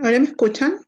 ¿Ahora me escuchan?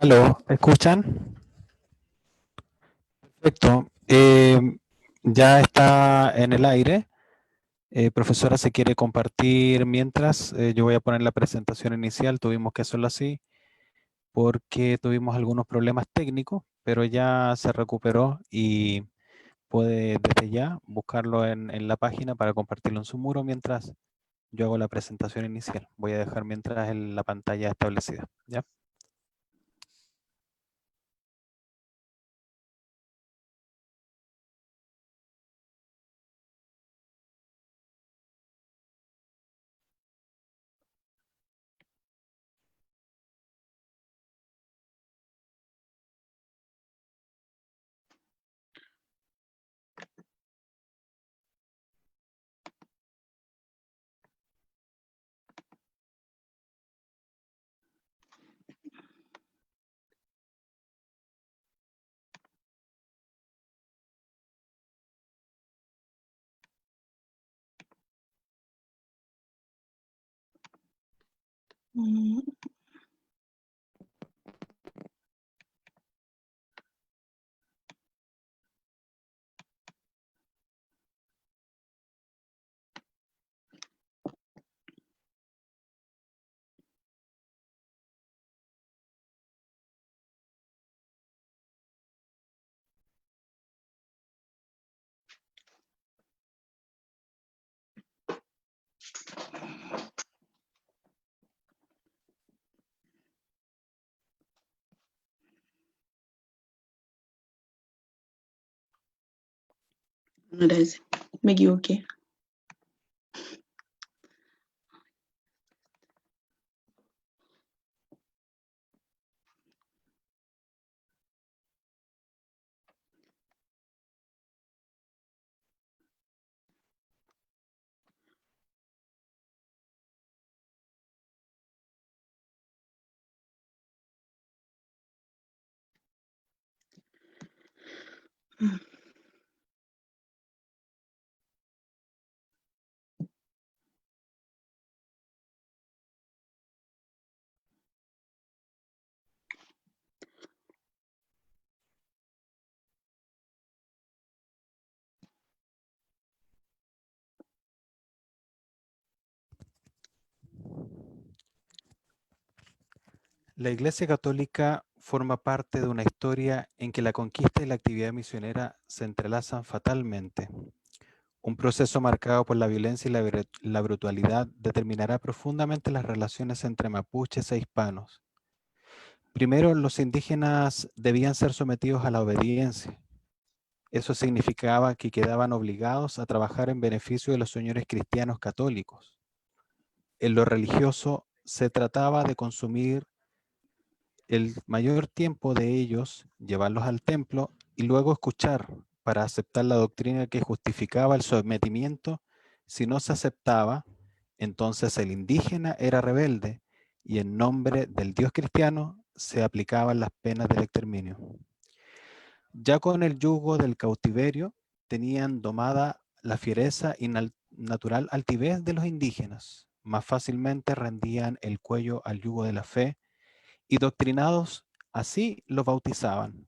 Aló, ¿me escuchan? Perfecto. Ya está en el aire. Profesora, ¿se quiere compartir mientras? Yo voy a poner la presentación inicial. Tuvimos que hacerlo así porque tuvimos algunos problemas técnicos, pero ya se recuperó y puede desde ya buscarlo en la página para compartirlo en su muro mientras yo hago la presentación inicial. Voy a dejar mientras la pantalla establecida. ¿Ya? Mm. No era ese, me equivoqué. La Iglesia Católica forma parte de una historia en que la conquista y la actividad misionera se entrelazan fatalmente. Un proceso marcado por la violencia y la brutalidad determinará profundamente las relaciones entre mapuches e hispanos. Primero, los indígenas debían ser sometidos a la obediencia. Eso significaba que quedaban obligados a trabajar en beneficio de los señores cristianos católicos. En lo religioso, se trataba de consumir el mayor tiempo de ellos, llevarlos al templo y luego escuchar para aceptar la doctrina que justificaba el sometimiento. Si no se aceptaba, entonces el indígena era rebelde y en nombre del Dios cristiano se aplicaban las penas del exterminio. Ya con el yugo del cautiverio tenían domada la fiereza y natural altivez de los indígenas. Más fácilmente rendían el cuello al yugo de la fe y doctrinados así los bautizaban,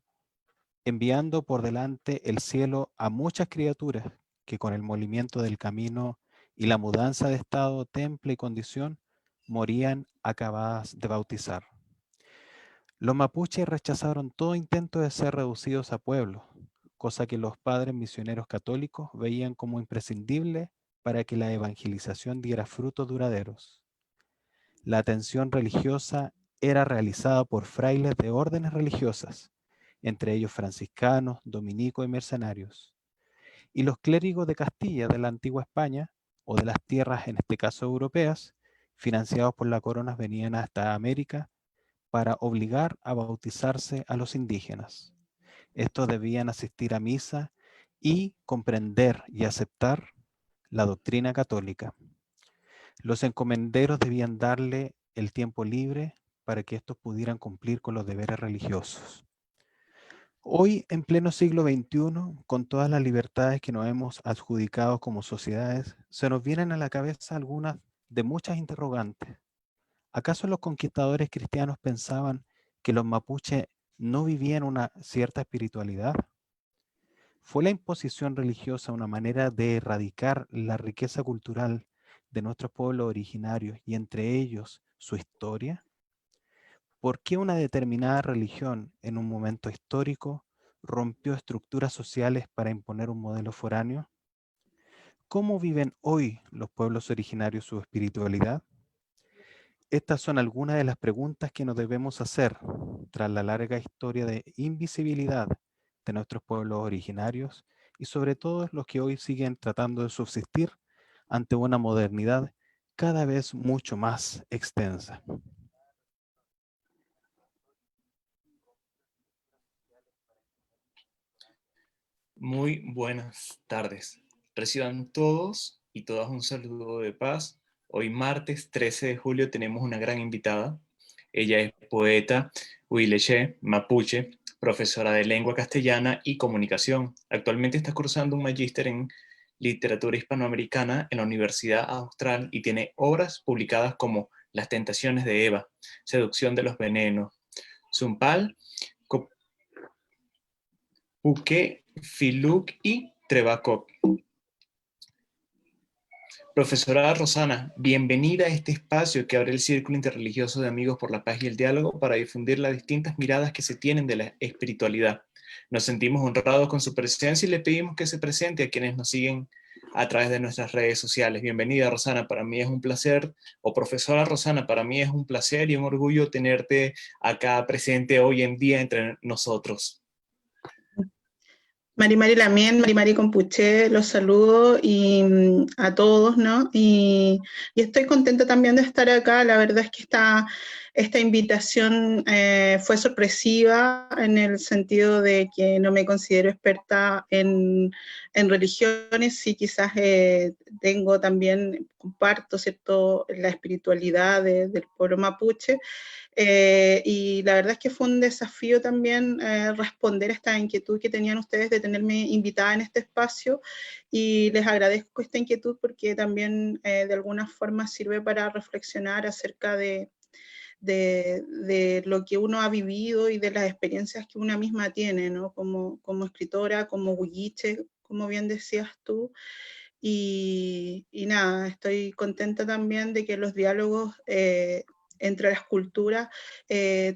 enviando por delante el cielo a muchas criaturas que con el movimiento del camino y la mudanza de estado, temple y condición morían acabadas de bautizar. Los mapuches rechazaron todo intento de ser reducidos a pueblos, cosa que los padres misioneros católicos veían como imprescindible para que la evangelización diera frutos duraderos. La atención religiosa era realizada por frailes de órdenes religiosas, entre ellos franciscanos, dominicos y mercenarios. Y los clérigos de Castilla de la antigua España, o de las tierras en este caso europeas, financiados por la corona, venían hasta América para obligar a bautizarse a los indígenas. Estos debían asistir a misa y comprender y aceptar la doctrina católica. Los encomenderos debían darle el tiempo libre para que estos pudieran cumplir con los deberes religiosos. Hoy, en pleno siglo XXI, con todas las libertades que nos hemos adjudicado como sociedades, se nos vienen a la cabeza algunas de muchas interrogantes. ¿Acaso los conquistadores cristianos pensaban que los mapuches no vivían una cierta espiritualidad? ¿Fue la imposición religiosa una manera de erradicar la riqueza cultural de nuestros pueblos originarios y entre ellos su historia? ¿Por qué una determinada religión en un momento histórico rompió estructuras sociales para imponer un modelo foráneo? ¿Cómo viven hoy los pueblos originarios su espiritualidad? Estas son algunas de las preguntas que nos debemos hacer tras la larga historia de invisibilidad de nuestros pueblos originarios y sobre todo los que hoy siguen tratando de subsistir ante una modernidad cada vez mucho más extensa. Muy buenas tardes. Reciban todos y todas un saludo de paz. Hoy martes 13 de julio tenemos una gran invitada. Ella es poeta huilliche, mapuche, profesora de lengua castellana y comunicación. Actualmente está cursando un magíster en literatura hispanoamericana en la Universidad Austral y tiene obras publicadas como Las tentaciones de Eva, Seducción de los venenos, Zumpal, Puque, Filuk y Trevacock. Profesora Rosana, bienvenida a este espacio que abre el Círculo Interreligioso de Amigos por la Paz y el Diálogo para difundir las distintas miradas que se tienen de la espiritualidad. Nos sentimos honrados con su presencia y le pedimos que se presente a quienes nos siguen a través de nuestras redes sociales. Bienvenida, Rosana, para mí es un placer, o profesora Rosana, para mí es un placer y un orgullo tenerte acá presente hoy en día entre nosotros. Mari Lamien, Mari Compuché, los saludo y a todos, ¿no? Y estoy contenta también de estar acá. La verdad es que esta invitación fue sorpresiva en el sentido de que no me considero experta en religiones, sí quizás tengo también, comparto, ¿cierto?, la espiritualidad del pueblo mapuche. Y la verdad es que fue un desafío también responder a esta inquietud que tenían ustedes de tenerme invitada en este espacio, y les agradezco esta inquietud porque también de alguna forma sirve para reflexionar acerca de lo que uno ha vivido y de las experiencias que una misma tiene, ¿no? Como escritora, como huilliche, como bien decías tú. Y nada, estoy contenta también de que los diálogos entre las culturas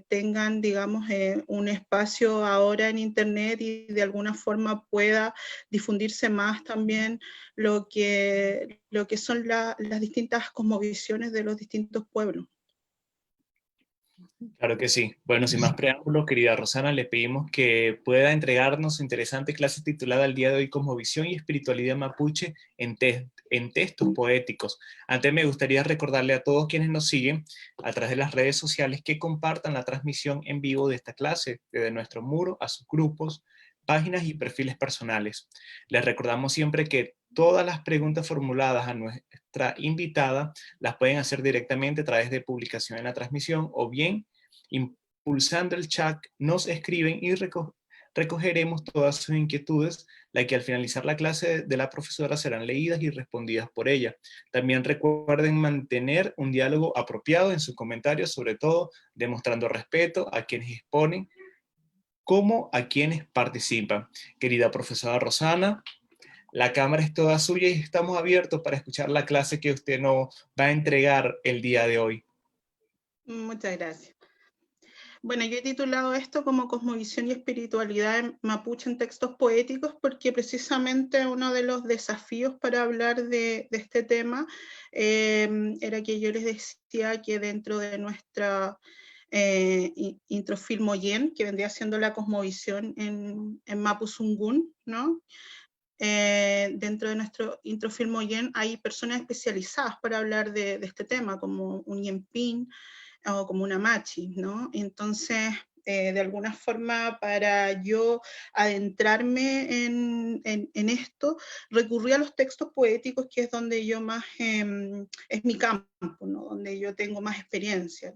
tengan, digamos, un espacio ahora en Internet y de alguna forma pueda difundirse más también lo que son las distintas cosmovisiones de los distintos pueblos. Claro que sí. Bueno, sin más preámbulos, querida Rosana, le pedimos que pueda entregarnos su interesante clase titulada el día de hoy Cosmovisión y Espiritualidad Mapuche en textos poéticos. Antes me gustaría recordarle a todos quienes nos siguen a través de las redes sociales que compartan la transmisión en vivo de esta clase desde nuestro muro a sus grupos, páginas y perfiles personales. Les recordamos siempre que todas las preguntas formuladas a nuestra invitada las pueden hacer directamente a través de publicación en la transmisión o bien impulsando el chat nos escriben y recogeremos todas sus inquietudes, las que al finalizar la clase de la profesora serán leídas y respondidas por ella. También recuerden mantener un diálogo apropiado en sus comentarios, sobre todo demostrando respeto a quienes exponen como a quienes participan. Querida profesora Rosana, la cámara es toda suya y estamos abiertos para escuchar la clase que usted nos va a entregar el día de hoy. Muchas gracias. Bueno, yo he titulado esto como Cosmovisión y Espiritualidad Mapuche en Textos Poéticos, porque precisamente uno de los desafíos para hablar de este tema era que yo les decía que dentro de nuestra Introfilmoyen, que vendría siendo la cosmovisión en Mapuzungún, ¿no? Dentro de nuestro Introfilmoyen hay personas especializadas para hablar de este tema, como un Yenpin, o como una machi, ¿no? Entonces, de alguna forma, para yo adentrarme en esto, recurrí a los textos poéticos, que es donde yo más, es mi campo, ¿no? Donde yo tengo más experiencia.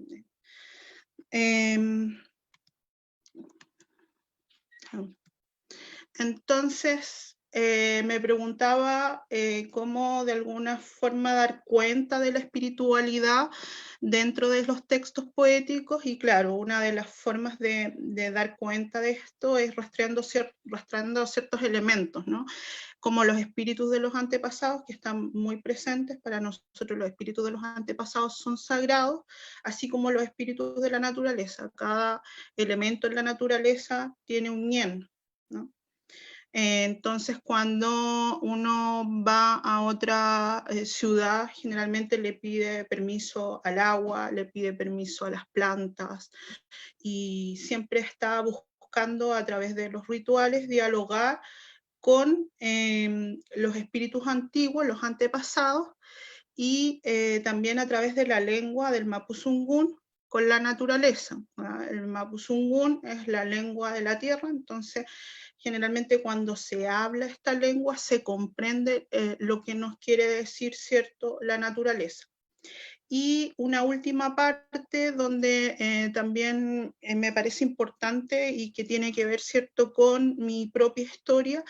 Entonces, me preguntaba cómo de alguna forma dar cuenta de la espiritualidad dentro de los textos poéticos, y claro, una de las formas de dar cuenta de esto es rastreando ciertos elementos, ¿no? Como los espíritus de los antepasados, que están muy presentes. Para nosotros los espíritus de los antepasados son sagrados, así como los espíritus de la naturaleza. Cada elemento en la naturaleza tiene un ñen, ¿no? Entonces, cuando uno va a otra ciudad, generalmente le pide permiso al agua, le pide permiso a las plantas, y siempre está buscando a través de los rituales dialogar con los espíritus antiguos, los antepasados, y también a través de la lengua del Mapuzungún con la naturaleza. El Mapuzungún es la lengua de la tierra, entonces generalmente cuando se habla esta lengua se comprende lo que nos quiere decir, ¿cierto?, la naturaleza. Y una última parte donde también me parece importante y que tiene que ver, ¿cierto?, con mi propia historia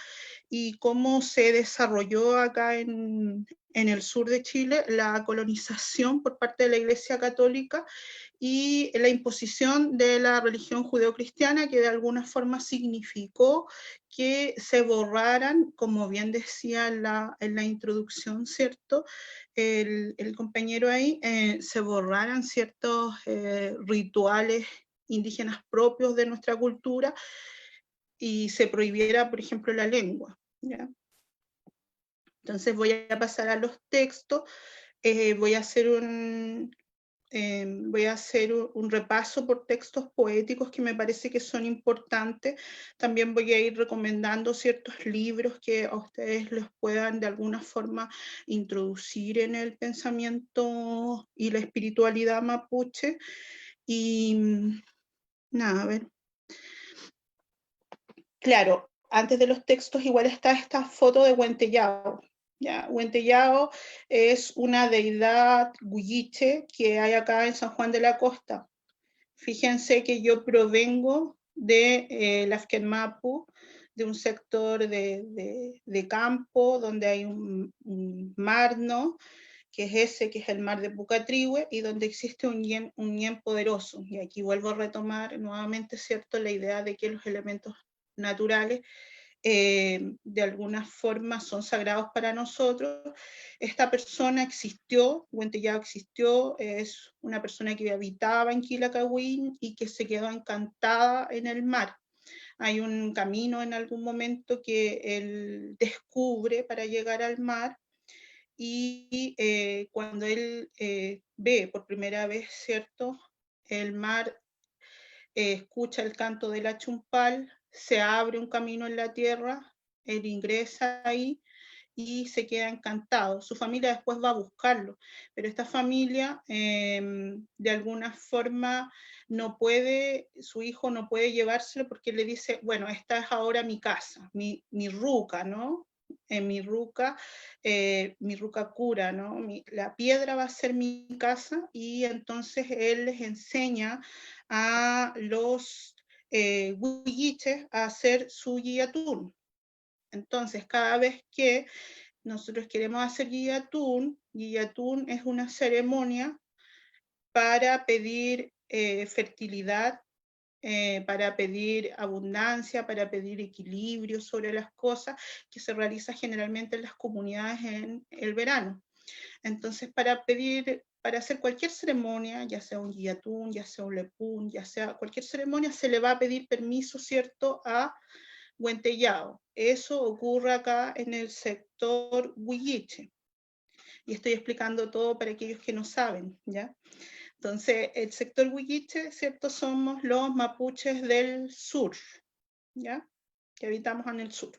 y cómo se desarrolló acá en el sur de Chile la colonización por parte de la Iglesia Católica y la imposición de la religión judeocristiana, que de alguna forma significó que se borraran, como bien decía en la introducción, ¿cierto?, el compañero ahí, se borraran ciertos rituales indígenas propios de nuestra cultura y se prohibiera, por ejemplo, la lengua, ¿ya? Entonces voy a pasar a los textos, voy a hacer un repaso por textos poéticos que me parece que son importantes. También voy a ir recomendando ciertos libros que a ustedes les puedan de alguna forma introducir en el pensamiento y la espiritualidad mapuche. Y nada, a ver. Claro, antes de los textos igual está esta foto de Huentellao. ¿Ya? Huentellao es una deidad huilliche que hay acá en San Juan de la Costa. Fíjense que yo provengo de Lafkenmapu, de un sector de campo donde hay un mar, ¿no?, que es ese, que es el mar de Pucatrihue, y donde existe un ñen poderoso. Y aquí vuelvo a retomar nuevamente, ¿cierto?, la idea de que los elementos naturales de alguna forma son sagrados para nosotros. Esta persona existió, Huentellao existió, es una persona que habitaba en Quilacagüín y que se quedó encantada en el mar. Hay un camino en algún momento que él descubre para llegar al mar, y cuando él ve por primera vez, ¿cierto?, el mar, escucha el canto de la chumpal, se abre un camino en la tierra, él ingresa ahí y se queda encantado. Su familia después va a buscarlo, pero esta familia de alguna forma no puede, su hijo no puede llevárselo porque le dice, bueno, esta es ahora mi casa, mi ruca, ¿no? Mi ruca cura, ¿no? La piedra va a ser mi casa, y entonces él les enseña a los huilliches a hacer su guillatún. Entonces, cada vez que nosotros queremos hacer guillatún es una ceremonia para pedir fertilidad, para pedir abundancia, para pedir equilibrio sobre las cosas, que se realiza generalmente en las comunidades en el verano. Entonces, para pedir para hacer cualquier ceremonia, ya sea un guillatún, ya sea un lepún, ya sea cualquier ceremonia, se le va a pedir permiso, ¿cierto?, a Huentellao. Eso ocurre acá en el sector Huilliche. Y estoy explicando todo para aquellos que no saben, ¿ya? Entonces, el sector Huilliche, ¿cierto?, somos los mapuches del sur, ¿ya?, que habitamos en el sur.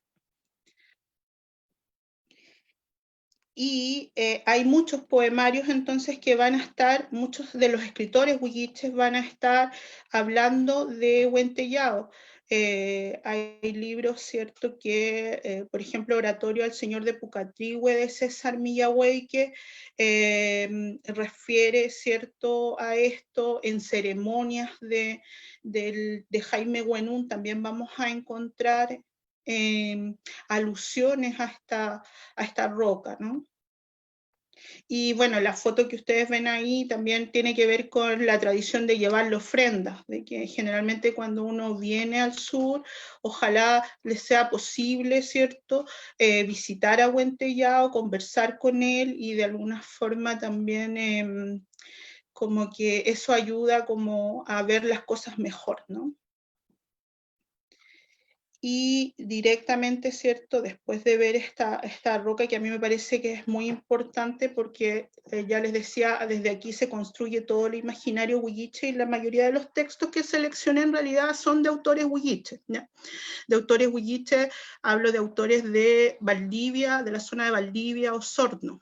Y hay muchos poemarios entonces que van a estar, muchos de los escritores huilliches van a estar hablando de Huentellao. Hay libros, ¿cierto?, que, por ejemplo, Oratorio al Señor de Pucatrihue de César Millahueque refiere, ¿cierto?, a esto. En ceremonias de Jaime Huenún también vamos a encontrar alusiones a esta roca, ¿no? Y bueno, la foto que ustedes ven ahí también tiene que ver con la tradición de llevar la ofrenda, de que generalmente cuando uno viene al sur, ojalá les sea posible, ¿cierto?, visitar a Huentellao, conversar con él y de alguna forma también como que eso ayuda como a ver las cosas mejor, ¿no? Y directamente, ¿cierto?, después de ver esta roca, que a mí me parece que es muy importante porque ya les decía, desde aquí se construye todo el imaginario huilliche y la mayoría de los textos que seleccioné en realidad son de autores huilliches, ¿ya? De autores huilliches, hablo de autores de Valdivia, de la zona de Valdivia, Osorno.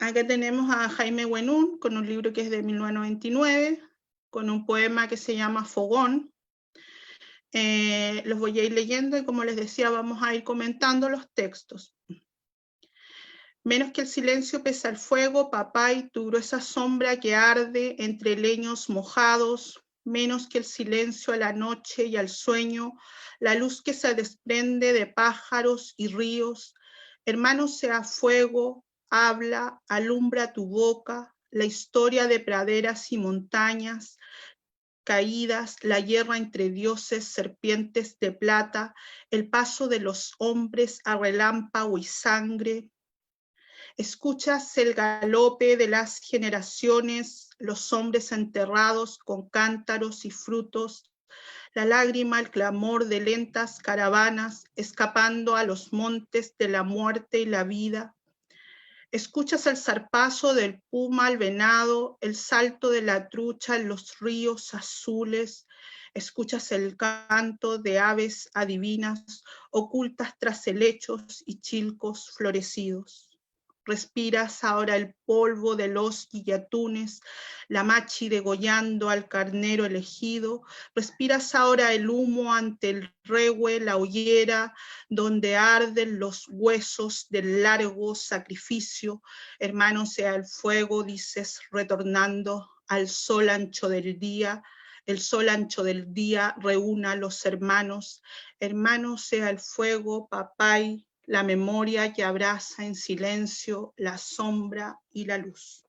Acá tenemos a Jaime Huenún con un libro que es de 1999, con un poema que se llama Fogón. Los voy a ir leyendo y, como les decía, vamos a ir comentando los textos. Menos que el silencio pesa el fuego, papay, tu gruesa sombra que arde entre leños mojados, menos que el silencio a la noche y al sueño, la luz que se desprende de pájaros y ríos. Hermano, sea fuego, habla, alumbra tu boca, la historia de praderas y montañas, caídas, la guerra entre dioses, serpientes de plata, el paso de los hombres a relámpago y sangre. Escuchas el galope de las generaciones, los hombres enterrados con cántaros y frutos, la lágrima, el clamor de lentas caravanas escapando a los montes de la muerte y la vida. Escuchas el zarpazo del puma al venado, el salto de la trucha en los ríos azules, escuchas el canto de aves adivinas ocultas tras helechos y chilcos florecidos. Respiras ahora el polvo de los guillatunes, la machi degollando al carnero elegido. Respiras ahora el humo ante el rehue, la hoguera, donde arden los huesos del largo sacrificio. Hermano, sea el fuego, dices, retornando al sol ancho del día. El sol ancho del día reúna a los hermanos. Hermano, sea el fuego, papay, la memoria que abraza en silencio la sombra y la luz.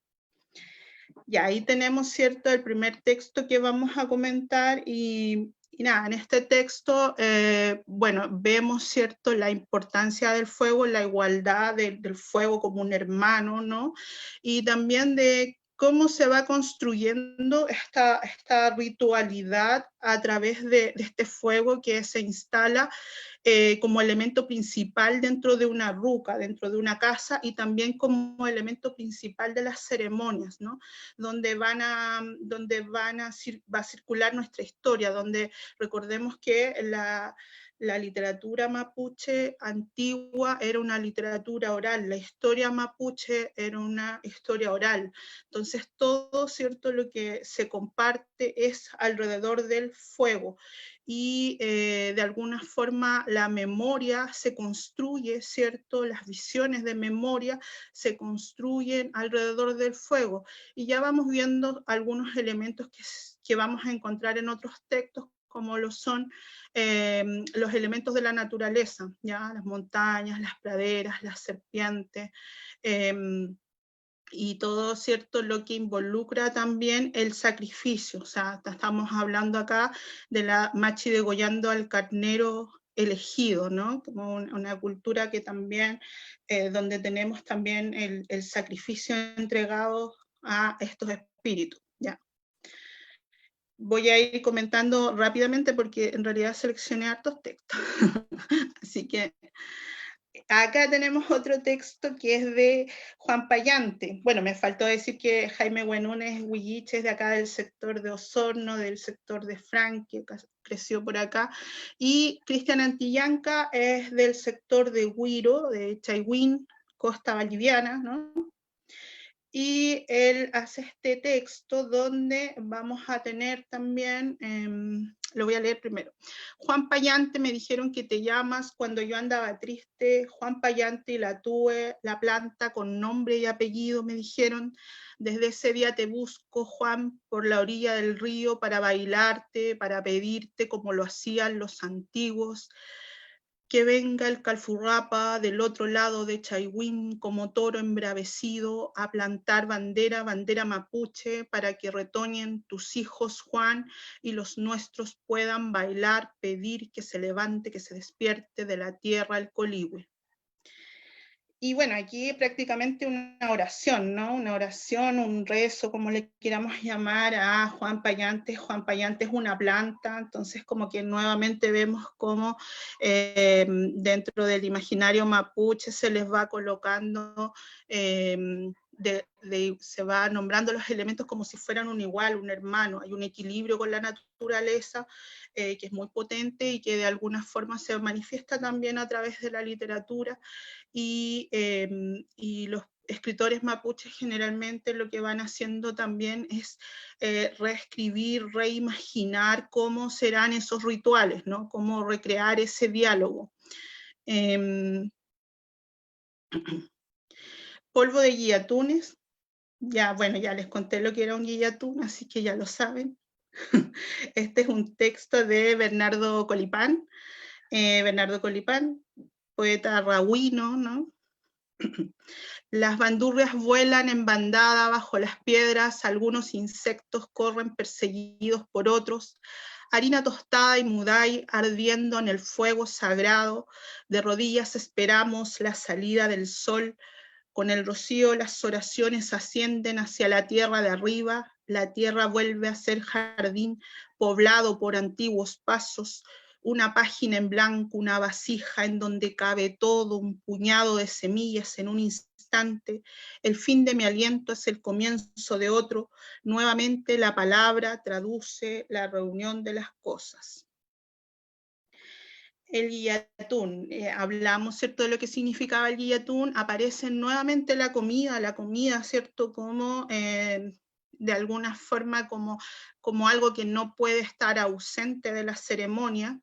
Y ahí tenemos, ¿cierto?, el primer texto que vamos a comentar y nada, en este texto, bueno, vemos, ¿cierto?, la importancia del fuego, la igualdad del fuego como un hermano, ¿no? Y también de cómo se va construyendo esta ritualidad a través de este fuego que se instala como elemento principal dentro de una ruca, dentro de una casa, y también como elemento principal de las ceremonias, ¿no? Donde va a circular nuestra historia, donde recordemos que la literatura mapuche antigua era una literatura oral, la historia mapuche era una historia oral. Entonces todo, ¿cierto?, lo que se comparte es alrededor del fuego y de alguna forma la memoria se construye, ¿cierto? Las visiones de memoria se construyen alrededor del fuego y ya vamos viendo algunos elementos que vamos a encontrar en otros textos, como lo son los elementos de la naturaleza, ¿ya? Las montañas, las praderas, las serpientes, y todo, ¿cierto?, lo que involucra también el sacrificio. O sea, estamos hablando acá de la machi degollando al carnero elegido, ¿no? Como una cultura que también, donde tenemos también el sacrificio entregado a estos espíritus, ¿ya? Voy a ir comentando rápidamente porque en realidad seleccioné hartos textos. Así que acá tenemos otro texto que es de Juan Payante. Bueno, me faltó decir que Jaime Huenún es huilliche, es de acá del sector de Osorno, del sector de Franque, creció por acá. Y Cristian Antillanca es del sector de Huiro, de Chaihuín, costa boliviana, ¿no? Y él hace este texto donde vamos a tener también, lo voy a leer primero. Juan Payante, me dijeron que te llamas cuando yo andaba triste. Juan Payante, la tuve, la planta con nombre y apellido, me dijeron. Desde ese día te busco, Juan, por la orilla del río para bailarte, para pedirte como lo hacían los antiguos. Que venga el Calfurrapa del otro lado de Chaihuín como toro embravecido a plantar bandera, bandera mapuche, para que retoñen tus hijos, Juan, y los nuestros puedan bailar, pedir que se levante, que se despierte de la tierra el coligüe. Y bueno, aquí prácticamente una oración, ¿no? Una oración, un rezo, como le queramos llamar a Juan Payante. Juan Payante es una planta, entonces como que nuevamente vemos cómo dentro del imaginario mapuche se les va colocando, se va nombrando los elementos como si fueran un igual, un hermano. Hay un equilibrio con la naturaleza que es muy potente y que de alguna forma se manifiesta también a través de la literatura. Y los escritores mapuches generalmente lo que van haciendo también es reescribir, reimaginar cómo serán esos rituales, ¿no? Cómo recrear ese diálogo. Polvo de guillatunes, ya, bueno, ya les conté lo que era un guillatún, así que ya lo saben. Este es un texto de Bernardo Colipán. Bernardo Colipán, poeta rahuino, ¿no? Las bandurrias vuelan en bandada bajo las piedras, algunos insectos corren perseguidos por otros, harina tostada y mudai ardiendo en el fuego sagrado, de rodillas esperamos la salida del sol, con el rocío las oraciones ascienden hacia la tierra de arriba, la tierra vuelve a ser jardín poblado por antiguos pasos, una página en blanco, una vasija en donde cabe todo, un puñado de semillas en un instante, el fin de mi aliento es el comienzo de otro, nuevamente la palabra traduce la reunión de las cosas. El guillatún, hablamos, ¿cierto?, de lo que significaba el guillatún, aparece nuevamente la comida, ¿cierto?, como de alguna forma como algo que no puede estar ausente de la ceremonia.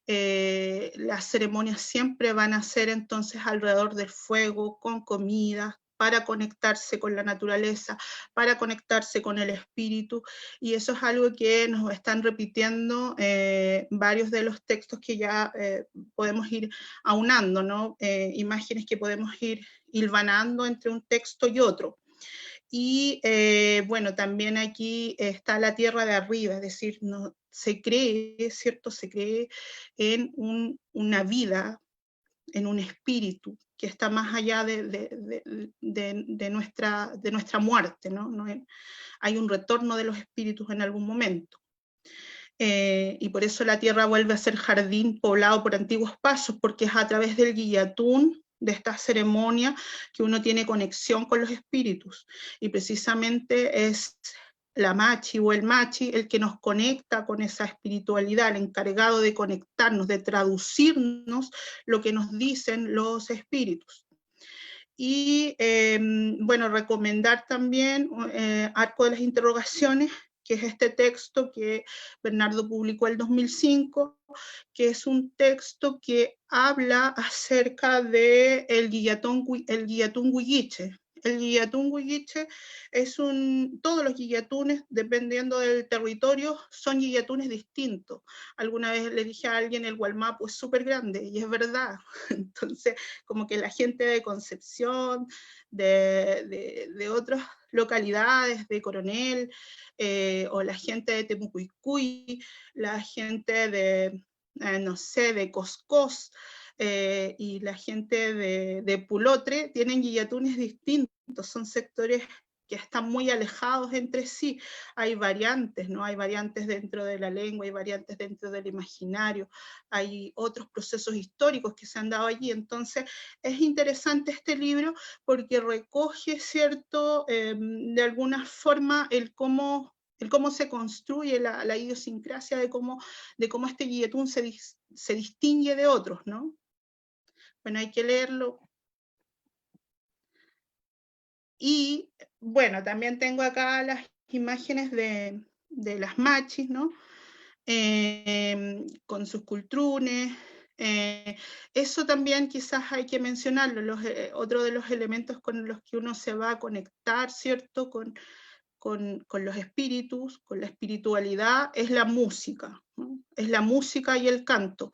Las ceremonias siempre van a ser entonces alrededor del fuego, con comida, para conectarse con la naturaleza, para conectarse con el espíritu, y eso es algo que nos están repitiendo varios de los textos que ya podemos ir aunando, ¿no? Imágenes que podemos ir hilvanando entre un texto y otro. Y bueno, también aquí está la tierra de arriba, es decir, no, se cree, ¿cierto? Se cree en una vida, en un espíritu que está más allá de nuestra muerte, ¿no? Hay un retorno de los espíritus en algún momento. Y por eso la tierra vuelve a ser jardín poblado por antiguos pasos, porque es a través del guillatún, de esta ceremonia, que uno tiene conexión con los espíritus, y precisamente es la machi o el machi el que nos conecta con esa espiritualidad, el encargado de conectarnos, de traducirnos lo que nos dicen los espíritus. Y bueno, recomendar también Arco de las Interrogaciones, que es este texto que Bernardo publicó en 2005, que es un texto que habla acerca de el guillatún huilliche. El guillatún huilliche es todos los guillatunes, dependiendo del territorio, son guillatunes distintos. Alguna vez le dije a alguien, el Gualmapu es súper grande, y es verdad. Entonces, como que la gente de Concepción, de otras localidades, de Coronel, o la gente de Temucuicui, la gente no sé, de Coscós, y la gente de Pulotre tienen guillatunes distintos, son sectores que están muy alejados entre sí. Hay variantes, ¿no? Hay variantes dentro de la lengua, hay variantes dentro del imaginario, hay otros procesos históricos que se han dado allí. Entonces, es interesante este libro porque recoge, ¿cierto?, de alguna forma el cómo se construye la idiosincrasia de cómo este guilletún se distingue de otros, ¿no? Bueno, hay que leerlo. Y bueno, también tengo acá las imágenes de las machis, ¿no? Con sus cultrunes. Eso también quizás hay que mencionarlo, otro de los elementos con los que uno se va a conectar, ¿cierto?, con los espíritus, con la espiritualidad, es la música, ¿no? Es la música y el canto.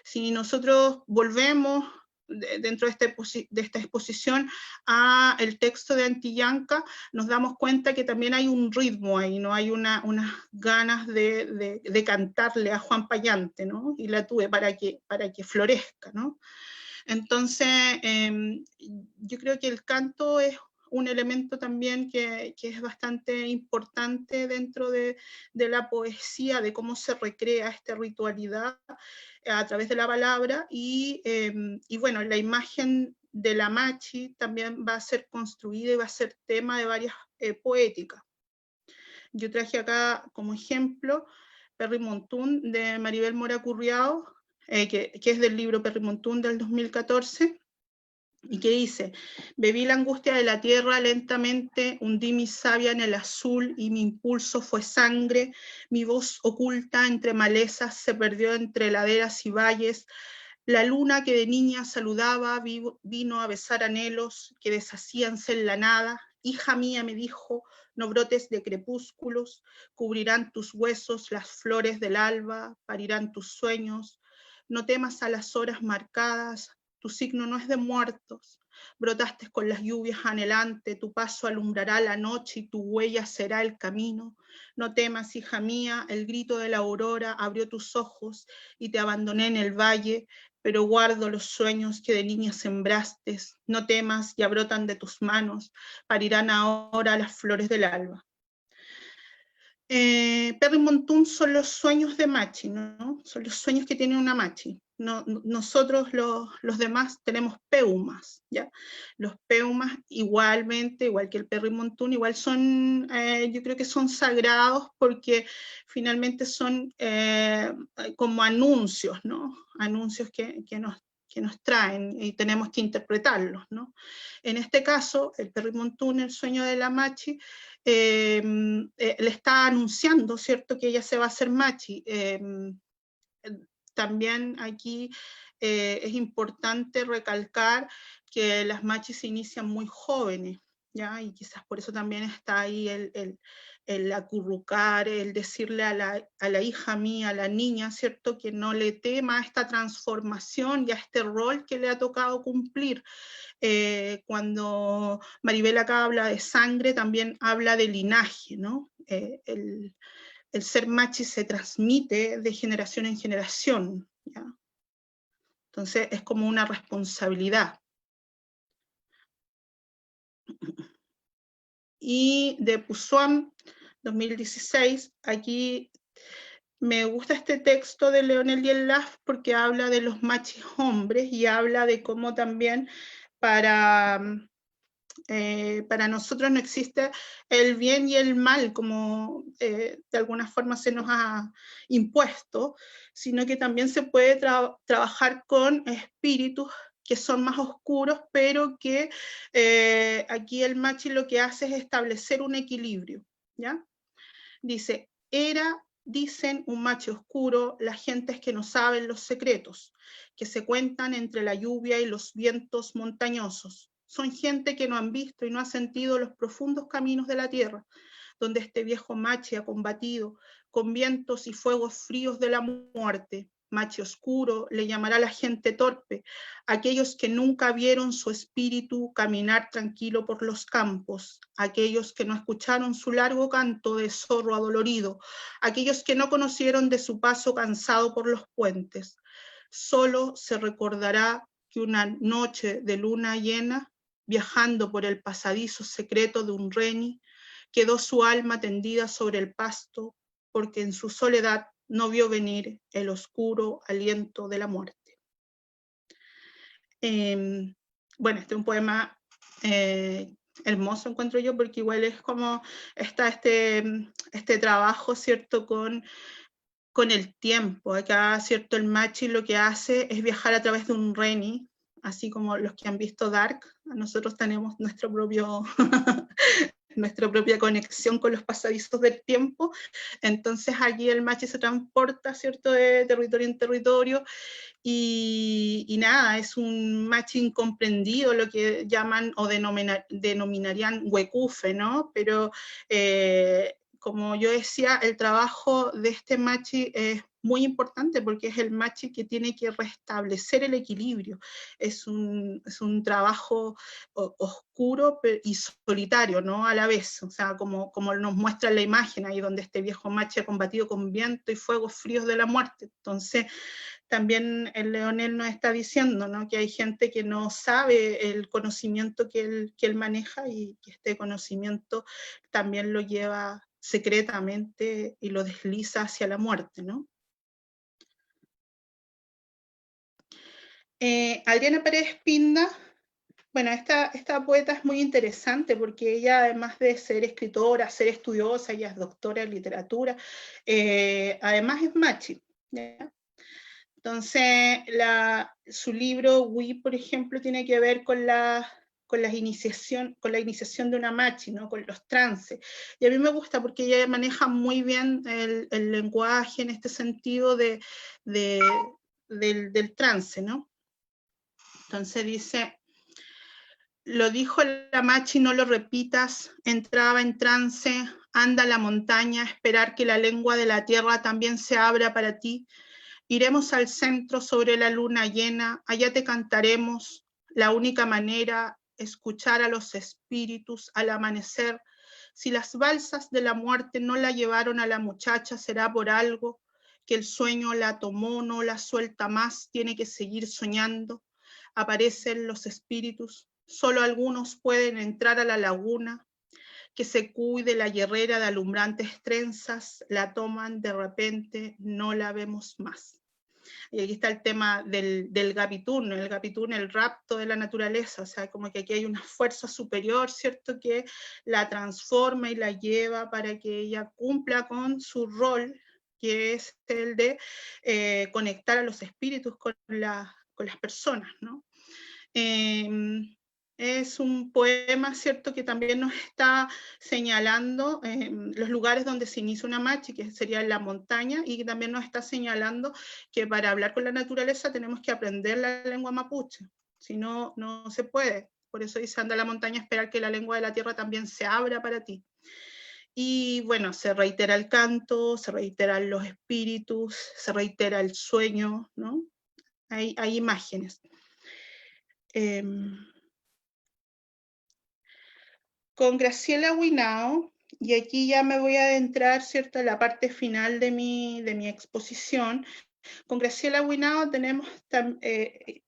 Si nosotros volvemos dentro de esta exposición a el texto de Antillanca, nos damos cuenta que también hay un ritmo ahí, ¿no? Hay unas ganas de cantarle a Juan Payante, ¿no? Y la tuve para que florezca, ¿no? Entonces, yo creo que el canto es un elemento también que es bastante importante dentro de la poesía, de cómo se recrea esta ritualidad a través de la palabra, y bueno, la imagen de la machi también va a ser construida y va a ser tema de varias poéticas. Yo traje acá como ejemplo Perrimontún de Maribel Mora Curriao, que es del libro Perrimontún del 2014, y que dice: bebí la angustia de la tierra lentamente, hundí mi savia en el azul y mi impulso fue sangre, mi voz oculta entre malezas se perdió entre laderas y valles, la luna que de niña saludaba vino a besar anhelos que deshacíanse en la nada. Hija mía, me dijo, no brotes de crepúsculos, cubrirán tus huesos las flores del alba, parirán tus sueños, no temas a las horas marcadas, tu signo no es de muertos, brotaste con las lluvias anhelante, tu paso alumbrará la noche y tu huella será el camino. No temas, hija mía, el grito de la aurora abrió tus ojos y te abandoné en el valle, pero guardo los sueños que de niña sembraste. No temas, ya brotan de tus manos, parirán ahora las flores del alba. Perrimontún son los sueños de machi, ¿no? Son los sueños que tiene una machi. Nosotros los demás tenemos peumas, ¿ya? Los peumas igualmente, igual que el Perrimontún, igual son, yo creo que son sagrados porque finalmente son como anuncios, ¿no? Anuncios que nos traen y tenemos que interpretarlos, ¿no? En este caso, el Perrimontún, el sueño de la machi, le está anunciando, ¿cierto?, que ella se va a hacer machi. También aquí es importante recalcar que las machis se inician muy jóvenes, ¿ya? Y quizás por eso también está ahí el acurrucar, el decirle a la hija mía, a la niña, ¿cierto?, que no le tema a esta transformación y a este rol que le ha tocado cumplir. Cuando Maribel acá habla de sangre, también habla de linaje, ¿no? El ser machi se transmite de generación en generación, ¿ya? Entonces es como una responsabilidad. Y de Puzuán, 2016, aquí me gusta este texto de Leonel Dielaf porque habla de los machis hombres y habla de cómo también para nosotros no existe el bien y el mal como de alguna forma se nos ha impuesto, sino que también se puede trabajar con espíritus que son más oscuros, pero que aquí el machi lo que hace es establecer un equilibrio, ¿ya? Dice, dicen un machi oscuro las gentes que no saben los secretos, que se cuentan entre la lluvia y los vientos montañosos. Son gente que no han visto y no ha sentido los profundos caminos de la tierra, donde este viejo machi ha combatido con vientos y fuegos fríos de la muerte, Machi oscuro, le llamará a la gente torpe, aquellos que nunca vieron su espíritu caminar tranquilo por los campos, aquellos que no escucharon su largo canto de zorro adolorido, aquellos que no conocieron de su paso cansado por los puentes. Solo se recordará que una noche de luna llena, viajando por el pasadizo secreto de un reni, quedó su alma tendida sobre el pasto, porque en su soledad no vio venir el oscuro aliento de la muerte. Bueno, este es un poema hermoso, encuentro yo, porque igual es como está este trabajo, ¿cierto?, con el tiempo. Acá, ¿cierto?, el Machi lo que hace es viajar a través de un reni, así como los que han visto Dark. Nosotros tenemos nuestro propio nuestra propia conexión con los pasadizos del tiempo. Entonces allí el Machi se transporta, ¿cierto?, de territorio en territorio, y nada, es un Machi incomprendido, lo que llaman o denominarían huecufe, ¿no? Pero como yo decía, el trabajo de este Machi es muy importante porque es el Machi que tiene que restablecer el equilibrio. Es un trabajo oscuro y solitario, ¿no?, a la vez. O sea, como nos muestra la imagen ahí donde este viejo Machi ha combatido con viento y fuegos fríos de la muerte. Entonces, también el Leonel nos está diciendo, ¿no?, que hay gente que no sabe el conocimiento que él maneja, y que este conocimiento también lo lleva secretamente y lo desliza hacia la muerte, ¿no? Adriana Paredes Pinda, bueno, esta poeta es muy interesante porque ella, además de ser escritora, ser estudiosa, ella es doctora en literatura, además es machi, ¿ya? Entonces, su libro, We, por ejemplo, tiene que ver con la iniciación de una machi, ¿no?, con los trances. Y a mí me gusta porque ella maneja muy bien el lenguaje en este sentido del trance, ¿no? Entonces dice: lo dijo la machi, no lo repitas, entraba en trance, anda a la montaña, esperar que la lengua de la tierra también se abra para ti. Iremos al centro sobre la luna llena, allá te cantaremos, la única manera, escuchar a los espíritus al amanecer. Si las balsas de la muerte no la llevaron a la muchacha, será por algo, que el sueño la tomó, no la suelta más, tiene que seguir soñando. Aparecen los espíritus, solo algunos pueden entrar a la laguna, que se cuide la guerrera de alumbrantes trenzas, la toman de repente, no la vemos más. Y aquí está el tema del Gapitún, el rapto de la naturaleza, o sea, como que aquí hay una fuerza superior, ¿cierto?, que la transforma y la lleva para que ella cumpla con su rol, que es el de conectar a los espíritus con las personas, ¿no? Es un poema, ¿cierto?, que también nos está señalando los lugares donde se inicia una machi, que sería en la montaña, y que también nos está señalando que para hablar con la naturaleza tenemos que aprender la lengua mapuche, si no, no se puede. Por eso dice: anda a la montaña a esperar que la lengua de la tierra también se abra para ti. Y bueno, se reitera el canto, se reiteran los espíritus, se reitera el sueño, ¿no? Hay imágenes. Con Graciela Huinao, y aquí ya me voy a adentrar, ¿cierto?, en la parte final de mi exposición. Con Graciela Huinao tenemos,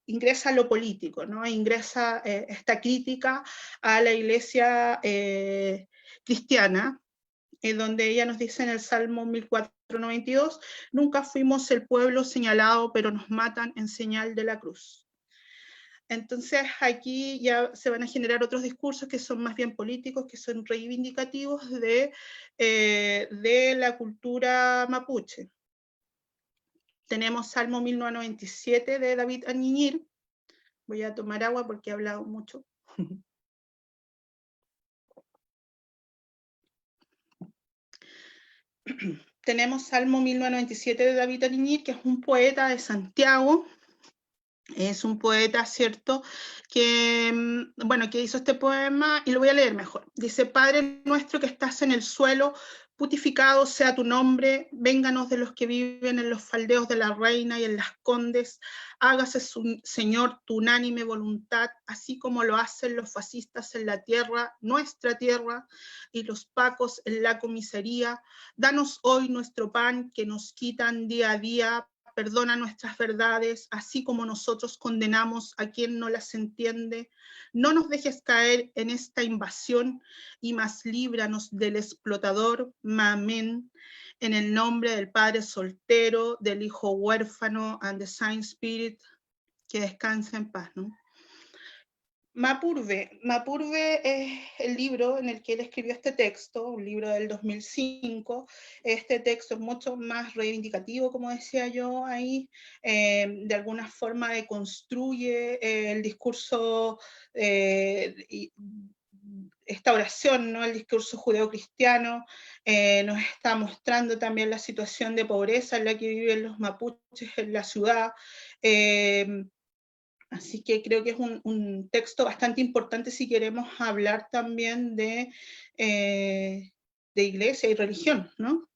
ingresa lo político, ¿no? Ingresa esta crítica a la iglesia cristiana, donde ella nos dice en el Salmo 1492, nunca fuimos el pueblo señalado, pero nos matan en señal de la cruz. Entonces aquí ya se van a generar otros discursos que son más bien políticos, que son reivindicativos de la cultura mapuche. Tenemos Salmo 1997 de David Añiñir. Voy a tomar agua porque he hablado mucho. Tenemos Salmo 1997 de David Añiñir, que es un poeta de Santiago. Es un poeta, ¿cierto?, que, bueno, que hizo este poema, y lo voy a leer mejor. Dice: Padre nuestro que estás en el suelo, Putificado sea tu nombre, vénganos de los que viven en los faldeos de la reina y en las condes, hágase, Señor, tu unánime voluntad, así como lo hacen los fascistas en la tierra, nuestra tierra, y los pacos en la comisaría. Danos hoy nuestro pan que nos quitan día a día, perdona nuestras verdades, así como nosotros condenamos a quien no las entiende. No nos dejes caer en esta invasión y más líbranos del explotador. Amén. En el nombre del Padre soltero, del Hijo huérfano, and the Saint Spirit, que descanse en paz, ¿no? Mapurve. Mapurve es el libro en el que él escribió este texto, un libro del 2005. Este texto es mucho más reivindicativo, como decía yo ahí, de alguna forma deconstruye el discurso, esta oración, ¿no? El discurso judeocristiano, nos está mostrando también la situación de pobreza en la que viven los mapuches en la ciudad. Así que creo que es un texto bastante importante si queremos hablar también de iglesia y religión, ¿no?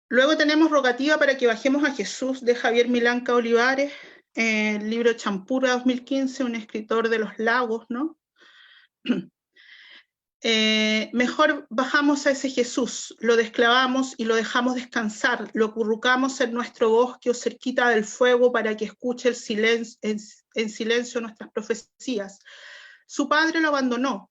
Luego tenemos Rogativa para que bajemos a Jesús, de Javier Milanca Olivares, el libro Champurra 2015, un escritor de los lagos, ¿no? Mejor bajamos a ese Jesús, lo desclavamos y lo dejamos descansar, lo acurrucamos en nuestro bosque o cerquita del fuego para que escuche en silencio nuestras profecías. Su padre lo abandonó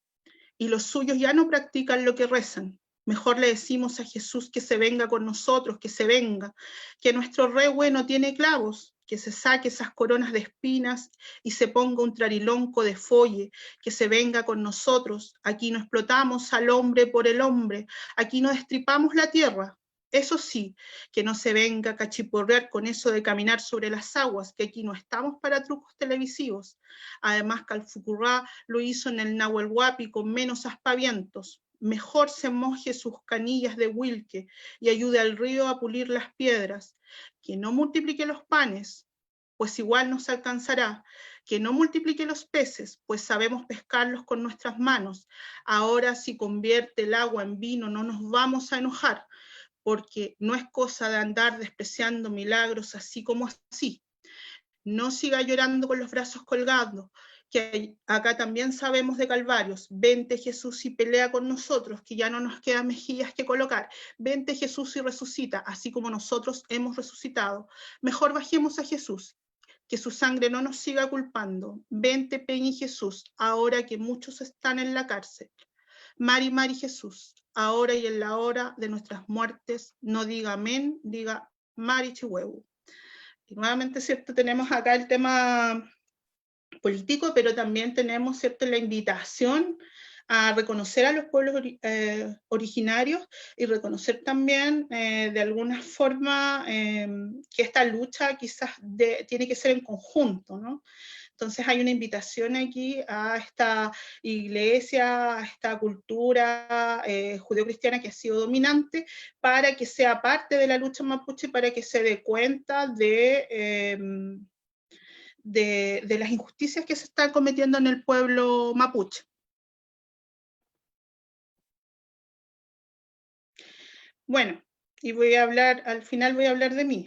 y los suyos ya no practican lo que rezan. Mejor le decimos a Jesús que se venga con nosotros, que se venga, que nuestro rehue no tiene clavos, que se saque esas coronas de espinas y se ponga un trarilonco de folle, que se venga con nosotros. Aquí no explotamos al hombre por el hombre, aquí no destripamos la tierra. Eso sí, que no se venga a cachiporrear con eso de caminar sobre las aguas, que aquí no estamos para trucos televisivos. Además, Calfucurrá lo hizo en el Nahuel Huapi con menos aspavientos. Mejor se moje sus canillas de Wilque y ayude al río a pulir las piedras. Que no multiplique los panes, pues igual nos alcanzará. Que no multiplique los peces, pues sabemos pescarlos con nuestras manos. Ahora, si convierte el agua en vino, no nos vamos a enojar, porque no es cosa de andar despreciando milagros así como así. No siga llorando con los brazos colgando, que acá también sabemos de calvarios. Vente Jesús y pelea con nosotros, que ya no nos quedan mejillas que colocar. Vente Jesús y resucita, así como nosotros hemos resucitado. Mejor bajemos a Jesús, que su sangre no nos siga culpando. Vente Peña y Jesús, ahora que muchos están en la cárcel. Mari, Mari Jesús, ahora y en la hora de nuestras muertes, no diga amén, diga Mari Chihuehu. Y nuevamente, ¿cierto? Tenemos acá el tema político, pero también tenemos, ¿cierto?, la invitación a reconocer a los pueblos originarios y reconocer también de alguna forma que esta lucha quizás tiene que ser en conjunto, ¿no? Entonces hay una invitación aquí a esta iglesia, a esta cultura judeocristiana que ha sido dominante, para que sea parte de la lucha mapuche, para que se dé cuenta de las injusticias que se están cometiendo en el pueblo mapuche. Bueno, y al final voy a hablar de mí,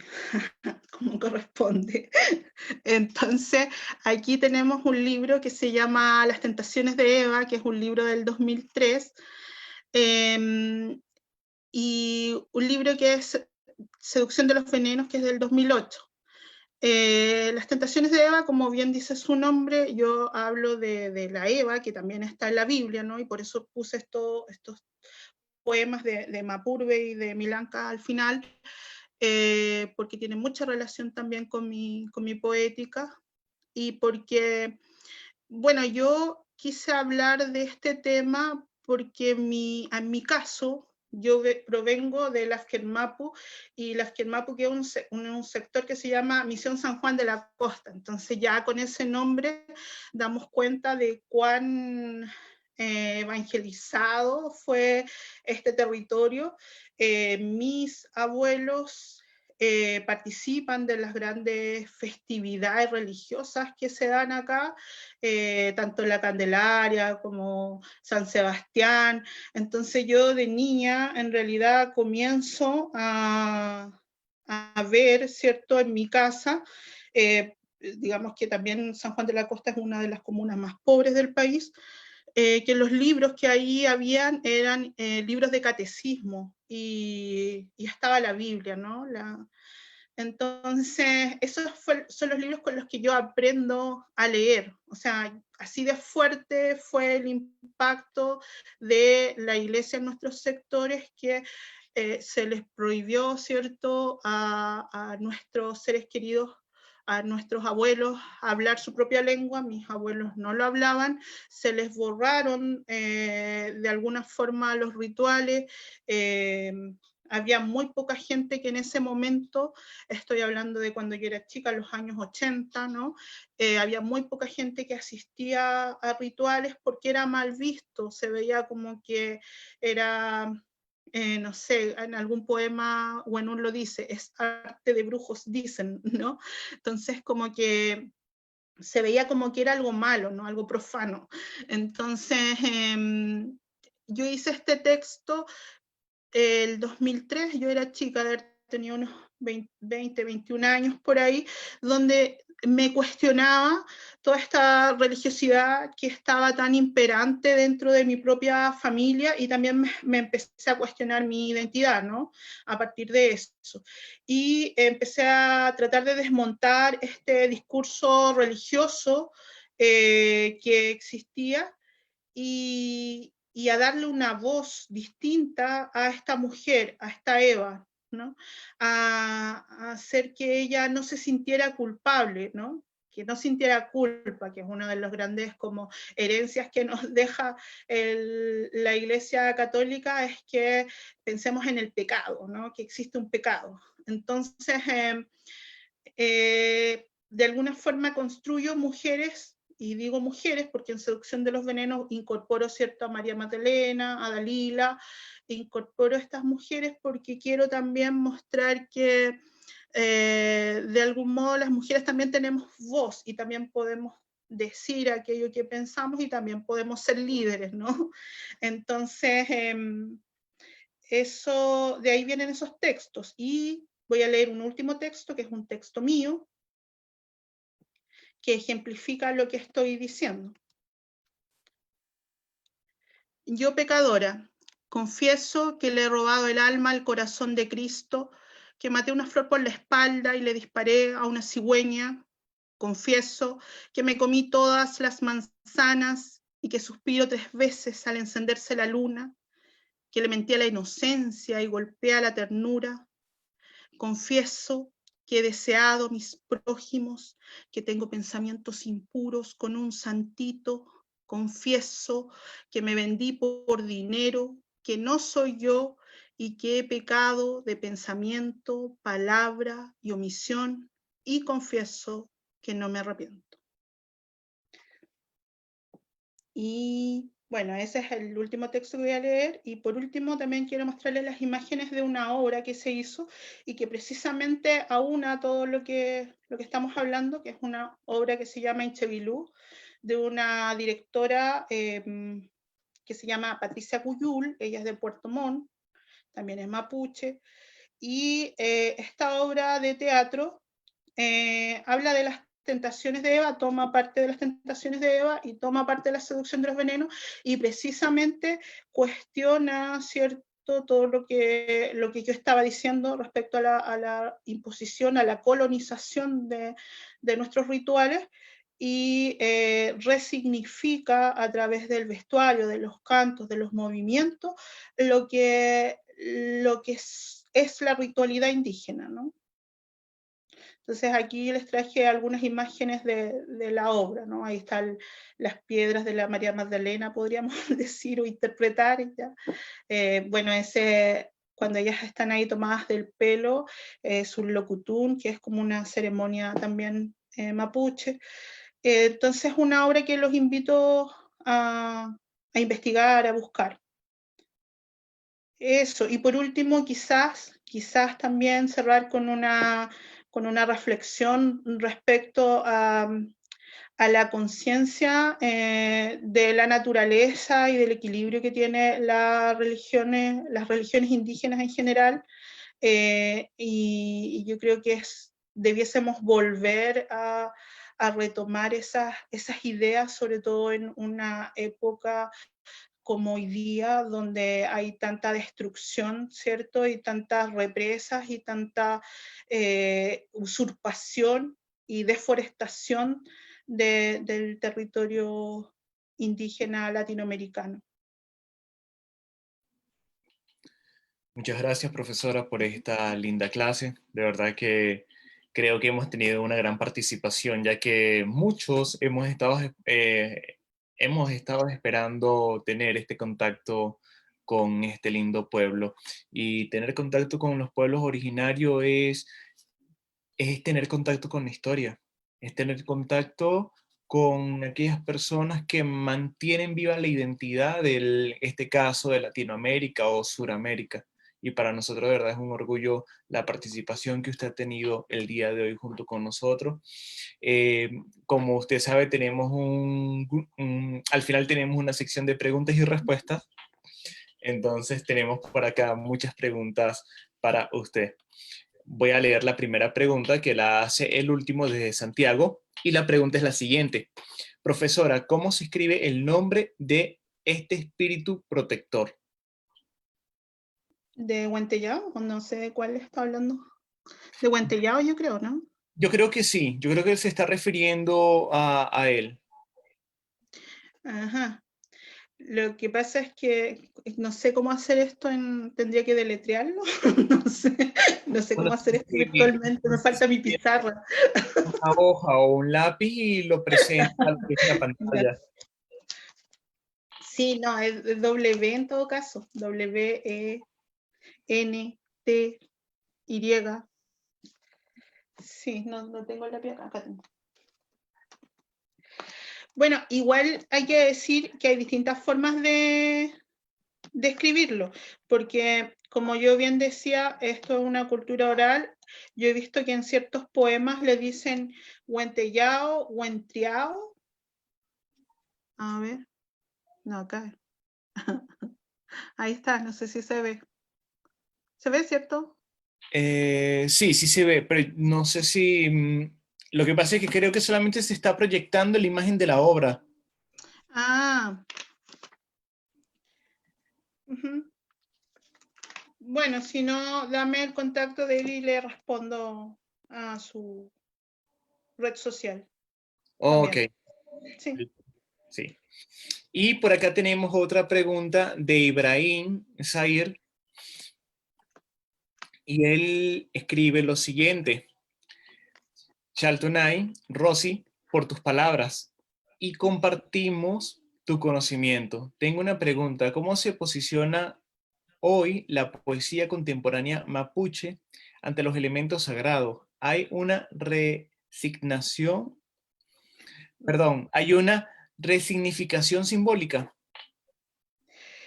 como corresponde. Entonces, aquí tenemos un libro que se llama Las tentaciones de Eva, que es un libro del 2003, y un libro que es Seducción de los venenos, que es del 2008. Las tentaciones de Eva, como bien dice su nombre, yo hablo de la Eva, que también está en la Biblia, ¿no? Y por eso puse estos poemas de Mapurve y de Milanca al final, porque tiene mucha relación también con mi poética, y porque, bueno, yo quise hablar de este tema porque en mi caso, yo provengo de Lazquermapu, y Lazquermapu, que es un sector que se llama Misión San Juan de la Costa. Entonces ya con ese nombre damos cuenta de cuán evangelizado fue este territorio. Mis abuelos participan de las grandes festividades religiosas que se dan acá, tanto la Candelaria como San Sebastián. Entonces yo de niña en realidad comienzo a ver, ¿cierto?, en mi casa, digamos que también San Juan de la Costa es una de las comunas más pobres del país, que los libros que ahí habían eran libros de catecismo y estaba la Biblia, ¿no? Entonces, esos son los libros con los que yo aprendo a leer. O sea, así de fuerte fue el impacto de la iglesia en nuestros sectores que se les prohibió, ¿cierto?, a nuestros seres queridos, a nuestros abuelos, hablar su propia lengua. Mis abuelos no lo hablaban, se les borraron de alguna forma los rituales. Había muy poca gente que en ese momento, estoy hablando de cuando yo era chica, los años 80, ¿no? Había muy poca gente que asistía a rituales porque era mal visto, se veía como que era... no sé, en algún poema Huenún lo dice, es arte de brujos, dicen, ¿no? Entonces como que se veía como que era algo malo, ¿no? Algo profano. Entonces yo hice este texto el 2003, yo era chica, tenía unos 20, 21 años por ahí, donde me cuestionaba toda esta religiosidad que estaba tan imperante dentro de mi propia familia, y también me empecé a cuestionar mi identidad, ¿no? A partir de eso. Y empecé a tratar de desmontar este discurso religioso que existía, y a darle una voz distinta a esta mujer, a esta Eva, ¿no? A hacer que ella no se sintiera culpable, ¿no? Que no sintiera culpa, que es una de las grandes como herencias que nos deja la Iglesia Católica, es que pensemos en el pecado, ¿no? Que existe un pecado. Entonces, de alguna forma construyo mujeres, y digo mujeres porque en Seducción de los Venenos incorporo, ¿cierto?, a María Magdalena, a Dalila, incorporo a estas mujeres porque quiero también mostrar que de algún modo las mujeres también tenemos voz y también podemos decir aquello que pensamos y también podemos ser líderes, ¿no? Entonces, eso, de ahí vienen esos textos. Y voy a leer un último texto, que es un texto mío, que ejemplifica lo que estoy diciendo. Yo, pecadora, confieso que le he robado el alma al corazón de Cristo, que maté una flor por la espalda y le disparé a una cigüeña. Confieso que me comí todas las manzanas y que suspiro 3 veces al encenderse la luna, que le mentí a la inocencia y golpeé a la ternura. Confieso que he deseado mis prójimos, que tengo pensamientos impuros con un santito. Confieso que me vendí por dinero, que no soy yo y que he pecado de pensamiento, palabra y omisión, y confieso que no me arrepiento. Y bueno, ese es el último texto que voy a leer. Y por último también quiero mostrarles las imágenes de una obra que se hizo y que precisamente aúna todo lo que estamos hablando, que es una obra que se llama Inchevilú, de una directora que se llama Patricia Cuyul. Ella es de Puerto Montt, también es mapuche, y esta obra de teatro habla de las tentaciones de Eva, toma parte de las tentaciones de Eva y toma parte de la seducción de los venenos, y precisamente cuestiona, ¿cierto?, todo lo que yo estaba diciendo respecto a la imposición, a la colonización de nuestros rituales, y resignifica a través del vestuario, de los cantos, de los movimientos, lo que es la ritualidad indígena, ¿no? Entonces aquí les traje algunas imágenes de la obra, ¿no? Ahí están las piedras de la María Magdalena, podríamos decir o interpretar. ¿Ya? Bueno, cuando ellas están ahí tomadas del pelo, es un locutún, que es como una ceremonia también mapuche. Entonces una obra que los invito a investigar, a buscar. Eso, y por último, quizás también cerrar con una reflexión respecto a la conciencia de la naturaleza y del equilibrio que tiene las religiones indígenas en general, y yo creo que debiésemos volver a retomar esas ideas, sobre todo en una época como hoy día, donde hay tanta destrucción, ¿cierto? Y tantas represas y tanta usurpación y deforestación del territorio indígena latinoamericano. Muchas gracias, profesora, por esta linda clase. De verdad que creo que hemos tenido una gran participación, ya que muchos hemos estado esperando tener este contacto con este lindo pueblo. Y tener contacto con los pueblos originarios es tener contacto con la historia, es tener contacto con aquellas personas que mantienen viva la identidad de este caso de Latinoamérica o Suramérica. Y para nosotros de verdad es un orgullo la participación que usted ha tenido el día de hoy junto con nosotros. Como usted sabe, tenemos al final tenemos una sección de preguntas y respuestas. Entonces tenemos por acá muchas preguntas para usted. Voy a leer la primera pregunta que la hace el último desde Santiago, y la pregunta es la siguiente. Profesora, ¿cómo se escribe el nombre de este espíritu protector? ¿De Huentellao? O no sé de cuál está hablando. De Huentellao, yo creo, ¿no? Yo creo que sí, yo creo que él se está refiriendo a él. Ajá. Lo que pasa es que no sé cómo hacer esto, tendría que deletrearlo, no sé cómo hacer esto virtualmente, me falta mi pizarra. Una hoja o un lápiz y lo presenta a lo que es la pantalla. Sí, no, es W en todo caso, W-E-N-T-Y. Sí, no tengo el lápiz acá tengo. Bueno, igual hay que decir que hay distintas formas de escribirlo, porque como yo bien decía, esto es una cultura oral. Yo he visto que en ciertos poemas le dicen huentellao, huentriao. A ver, no, acá. Ahí está, no sé si se ve. ¿Se ve, cierto? Sí, sí se ve, pero no sé si... lo que pasa es que creo que solamente se está proyectando la imagen de la obra. Ah. Uh-huh. Bueno, si no, dame el contacto de él y le respondo a su red social. Ok. También. Sí. Sí. Y por acá tenemos otra pregunta de Ibrahim Zair. Y él escribe lo siguiente. Chaltunay, Rosy, por tus palabras. Y compartimos tu conocimiento. Tengo una pregunta. ¿Cómo se posiciona hoy la poesía contemporánea mapuche ante los elementos sagrados? ¿Hay una hay una resignificación simbólica?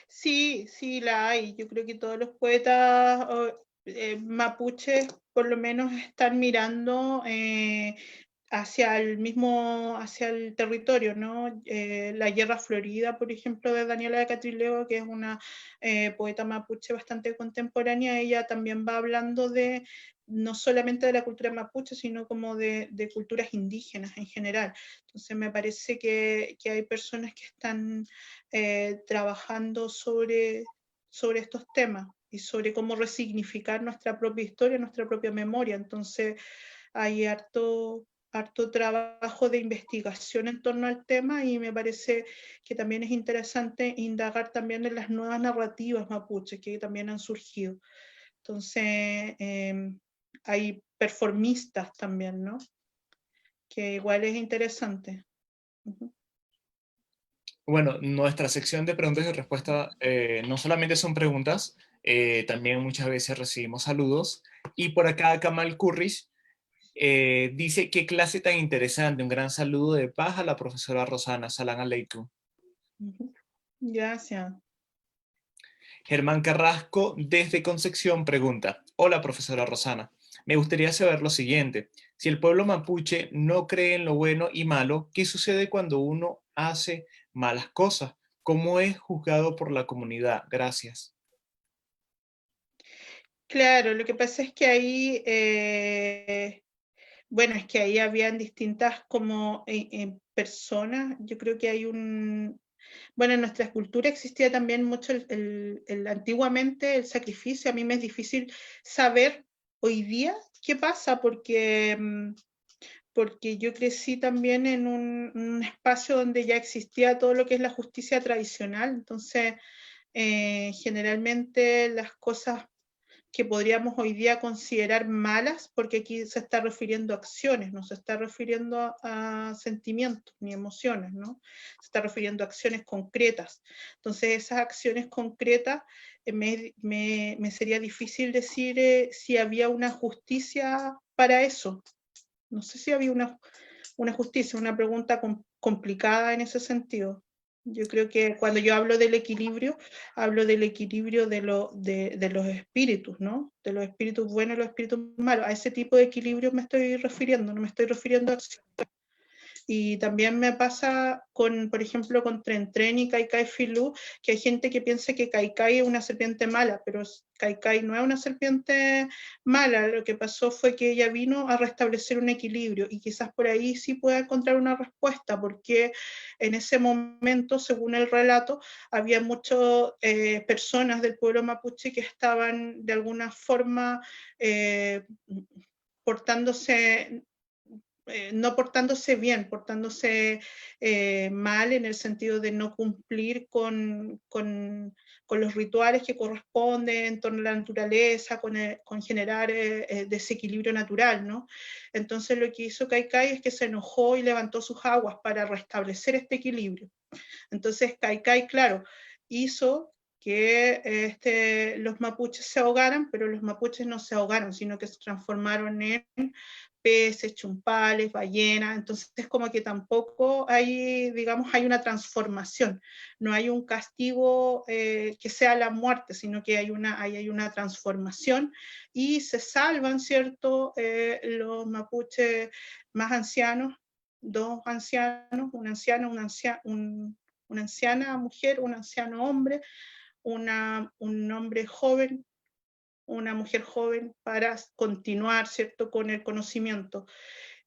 Sí, sí, la hay. Yo creo que todos los poetas mapuches por lo menos están mirando hacia el territorio, ¿no? La Guerra Florida, por ejemplo, de Daniela de Catrileo, que es una poeta mapuche bastante contemporánea, ella también va hablando no solamente de la cultura mapuche, sino como de culturas indígenas en general. Entonces me parece que hay personas que están trabajando sobre estos temas y sobre cómo resignificar nuestra propia historia, nuestra propia memoria. Entonces hay harto trabajo de investigación en torno al tema, y me parece que también es interesante indagar también en las nuevas narrativas mapuches que también han surgido. Entonces, hay performistas también, ¿no? Que igual es interesante. Uh-huh. Bueno, nuestra sección de preguntas y respuestas no solamente son preguntas, también muchas veces recibimos saludos. Y por acá Kamal Kurrish dice, qué clase tan interesante, un gran saludo de paz a la profesora Rosana, salam aleikum. Uh-huh. Gracias. Germán Carrasco, desde Concepción, pregunta: hola, profesora Rosana. Me gustaría saber lo siguiente. Si el pueblo mapuche no cree en lo bueno y malo, ¿qué sucede cuando uno hace malas cosas? ¿Cómo es juzgado por la comunidad? Gracias. Claro, lo que pasa es que ahí, bueno, es que ahí habían distintas como personas. Yo creo que hay bueno, en nuestra cultura existía también mucho antiguamente el sacrificio. A mí me es difícil saber hoy día qué pasa porque yo crecí también en un espacio donde ya existía todo lo que es la justicia tradicional. Entonces, generalmente las cosas que podríamos hoy día considerar malas, porque aquí se está refiriendo a acciones, no se está refiriendo a sentimientos ni emociones, ¿no? Se está refiriendo a acciones concretas. Entonces, esas acciones concretas, me sería difícil decir si había una justicia para eso. No sé si había una justicia, una pregunta complicada en ese sentido. Yo creo que cuando yo hablo del equilibrio de los espíritus, ¿no? De los espíritus buenos y los espíritus malos. A ese tipo de equilibrio me estoy refiriendo, no me estoy refiriendo a acción. Y también me pasa con, por ejemplo, con Tren Tren y Kai Kai Filú, que hay gente que piensa que Kai Kai es una serpiente mala, pero Kai Kai no es una serpiente mala. Lo que pasó fue que ella vino a restablecer un equilibrio y quizás por ahí sí pueda encontrar una respuesta, porque en ese momento, según el relato, había muchas personas del pueblo mapuche que estaban de alguna forma portándose no portándose bien, portándose mal en el sentido de no cumplir con los rituales que corresponden en torno a la naturaleza, con generar desequilibrio natural, ¿no? Entonces lo que hizo Kai Kai es que se enojó y levantó sus aguas para restablecer este equilibrio. Entonces Kai Kai, claro, hizo que los mapuches se ahogaran, pero los mapuches no se ahogaron, sino que se transformaron en peces, chumpales, ballenas. Entonces es como que tampoco hay, digamos, hay una transformación, no hay un castigo que sea la muerte, sino que hay una transformación y se salvan, ¿cierto? Los mapuches más ancianos, dos ancianos, un anciano, una anciana mujer, un anciano hombre, un hombre joven, una mujer joven para continuar, ¿cierto?, con el conocimiento.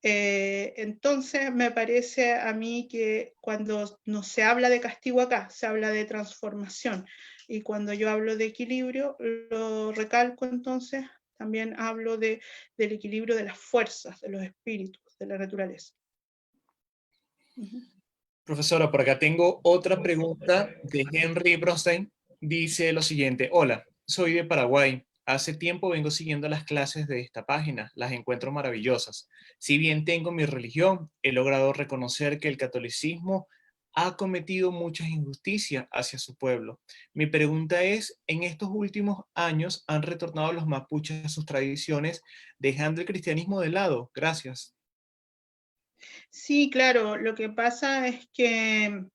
Entonces, me parece a mí que cuando no se habla de castigo acá, se habla de transformación. Y cuando yo hablo de equilibrio, lo recalco entonces, también hablo del equilibrio de las fuerzas, de los espíritus, de la naturaleza. Profesora, por acá tengo otra pregunta de Henry Bronstein. Dice lo siguiente: hola, soy de Paraguay. Hace tiempo vengo siguiendo las clases de esta página, las encuentro maravillosas. Si bien tengo mi religión, he logrado reconocer que el catolicismo ha cometido muchas injusticias hacia su pueblo. Mi pregunta es, ¿en estos últimos años han retornado los mapuches a sus tradiciones, dejando el cristianismo de lado? Gracias. Sí, claro, lo que pasa es que,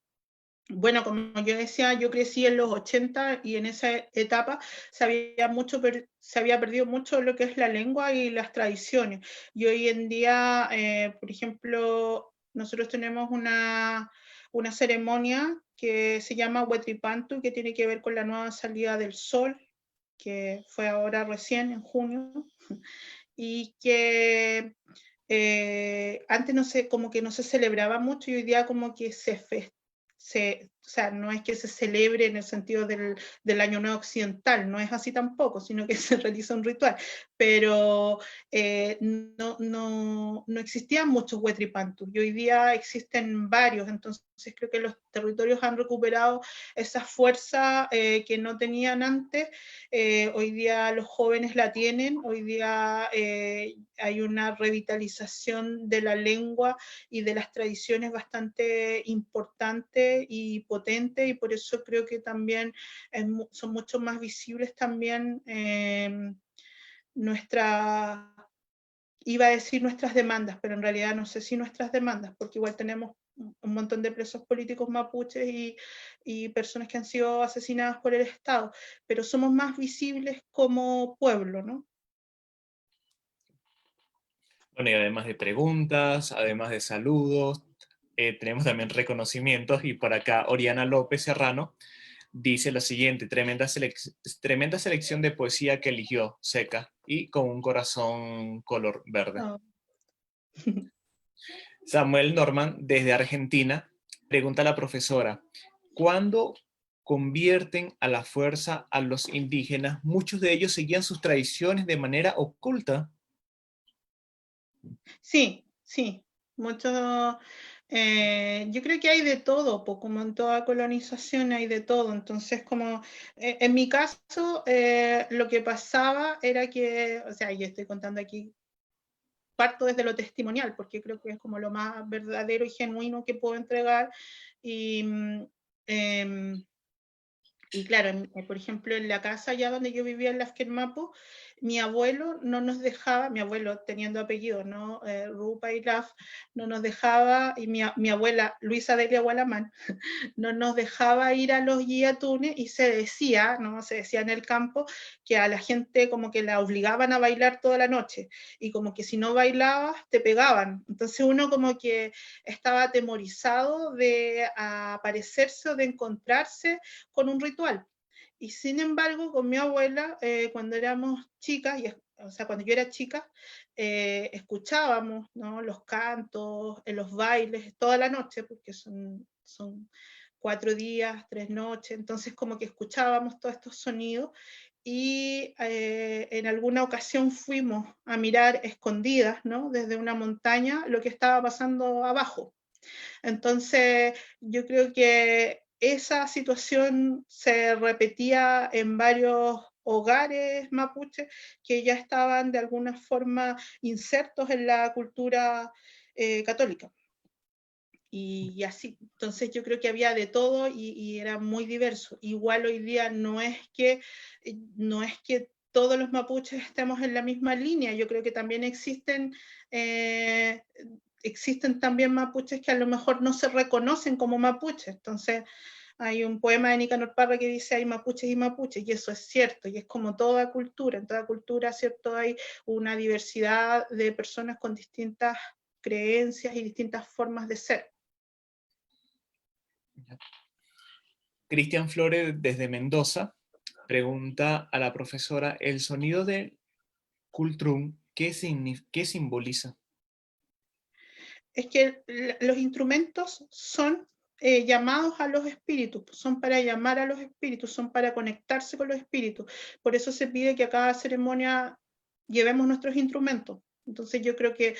bueno, como yo decía, yo crecí en los 80 y en esa etapa se había perdido mucho lo que es la lengua y las tradiciones. Y hoy en día, por ejemplo, nosotros tenemos una ceremonia que se llama Huetripantu, que tiene que ver con la nueva salida del sol, que fue ahora recién, en junio, y que antes no sé, como que no se celebraba mucho y hoy día como que o sea, no es que se celebre en el sentido del Año Nuevo Occidental, no es así tampoco, sino que se realiza un ritual, pero no existían muchos huetripantus y hoy día existen varios, entonces creo que los territorios han recuperado esa fuerza que no tenían antes. Hoy día los jóvenes la tienen, hoy día hay una revitalización de la lengua y de las tradiciones bastante importante y potente, y por eso creo que también son mucho más visibles también iba a decir nuestras demandas, pero en realidad no sé si nuestras demandas, porque igual tenemos un montón de presos políticos mapuches y personas que han sido asesinadas por el Estado, pero somos más visibles como pueblo, ¿no? Bueno, y además de preguntas, además de saludos, tenemos también reconocimientos, y por acá Oriana López Serrano dice lo siguiente: tremenda selección de poesía que eligió, seca y con un corazón color verde. Oh. Samuel Norman, desde Argentina, pregunta a la profesora: ¿cuándo convierten a la fuerza a los indígenas? Muchos de ellos seguían sus tradiciones de manera oculta. Sí, sí, mucho. Yo creo que hay de todo, como en toda colonización hay de todo. Entonces, como en mi caso, lo que pasaba era que, o sea, yo estoy contando aquí, parto desde lo testimonial, porque creo que es como lo más verdadero y genuino que puedo entregar. Y, eh, y claro, por ejemplo, en la casa allá donde yo vivía en Las Quermapo, mi abuelo no nos dejaba, mi abuelo teniendo apellido, ¿no? Rupa y Laf, no nos dejaba, y mi abuela Luisa Delia Gualamán, no nos dejaba ir a los guillatunes, y se decía, ¿no? Se decía en el campo que a la gente como que la obligaban a bailar toda la noche, y como que si no bailabas te pegaban. Entonces uno como que estaba atemorizado de aparecerse o de encontrarse con un ritual. Y sin embargo, con mi abuela, cuando éramos chicas, o sea, cuando yo era chica, escuchábamos, ¿no? Los cantos, los bailes, toda la noche, porque son 4 días, 3 noches, entonces como que escuchábamos todos estos sonidos, y en alguna ocasión fuimos a mirar escondidas, ¿no? Desde una montaña lo que estaba pasando abajo. Entonces, yo creo que esa situación se repetía en varios hogares mapuches que ya estaban de alguna forma insertos en la cultura católica. Y así, entonces yo creo que había de todo y era muy diverso. Igual hoy día no es que todos los mapuches estemos en la misma línea, yo creo que también existen también mapuches que a lo mejor no se reconocen como mapuches. Entonces hay un poema de Nicanor Parra que dice hay mapuches y mapuches, y eso es cierto, y es como toda cultura, en toda cultura, ¿cierto? Hay una diversidad de personas con distintas creencias y distintas formas de ser. Cristian Flores, desde Mendoza, pregunta a la profesora: ¿el sonido del cultrún qué simboliza? Es que los instrumentos son llamados a los espíritus, son para llamar a los espíritus, son para conectarse con los espíritus. Por eso se pide que a cada ceremonia llevemos nuestros instrumentos. Entonces yo creo que,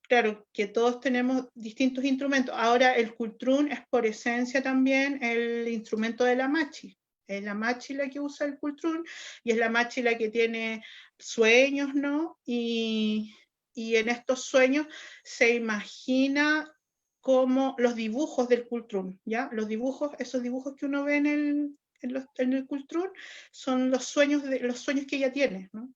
claro, que todos tenemos distintos instrumentos. Ahora el cultrún es por esencia también el instrumento de la machi. Es la machi la que usa el cultrún, y es la machi la que tiene sueños, ¿no? Y en estos sueños se imagina como los dibujos del cultrún, ¿ya? Los dibujos, esos dibujos que uno ve en el cultrún, son los sueños que ella tiene, ¿no?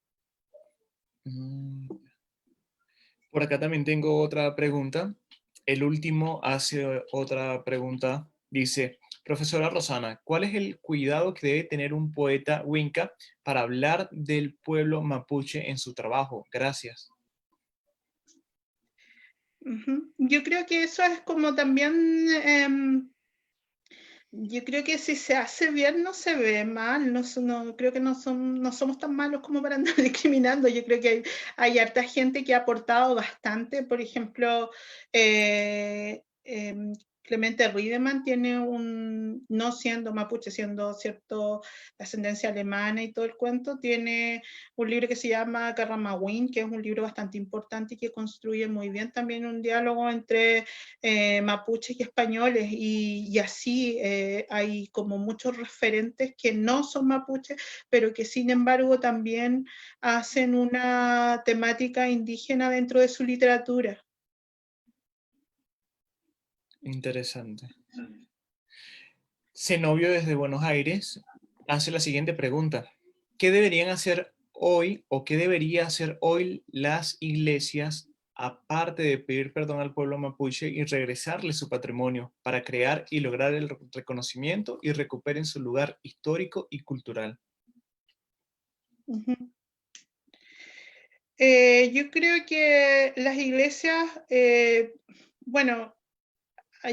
Por acá también tengo otra pregunta. El último hace otra pregunta. Dice: profesora Rosana, ¿cuál es el cuidado que debe tener un poeta Winca para hablar del pueblo mapuche en su trabajo? Gracias. Yo creo que eso es como también, yo creo que si se hace bien no se ve mal, creo que no somos tan malos como para andar discriminando. Yo creo que hay harta gente que ha aportado bastante. Por ejemplo, Clemente Riedemann tiene no siendo mapuche, siendo cierto de ascendencia alemana y todo el cuento, tiene un libro que se llama Carramawin, que es un libro bastante importante y que construye muy bien también un diálogo entre mapuches y españoles, y así hay como muchos referentes que no son mapuches, pero que sin embargo también hacen una temática indígena dentro de su literatura. Interesante. Zenobio, desde Buenos Aires, hace la siguiente pregunta: ¿qué deberían hacer hoy o qué debería hacer hoy las iglesias aparte de pedir perdón al pueblo mapuche y regresarle su patrimonio para crear y lograr el reconocimiento y recuperen su lugar histórico y cultural? Ujú. Yo creo que las iglesias, bueno,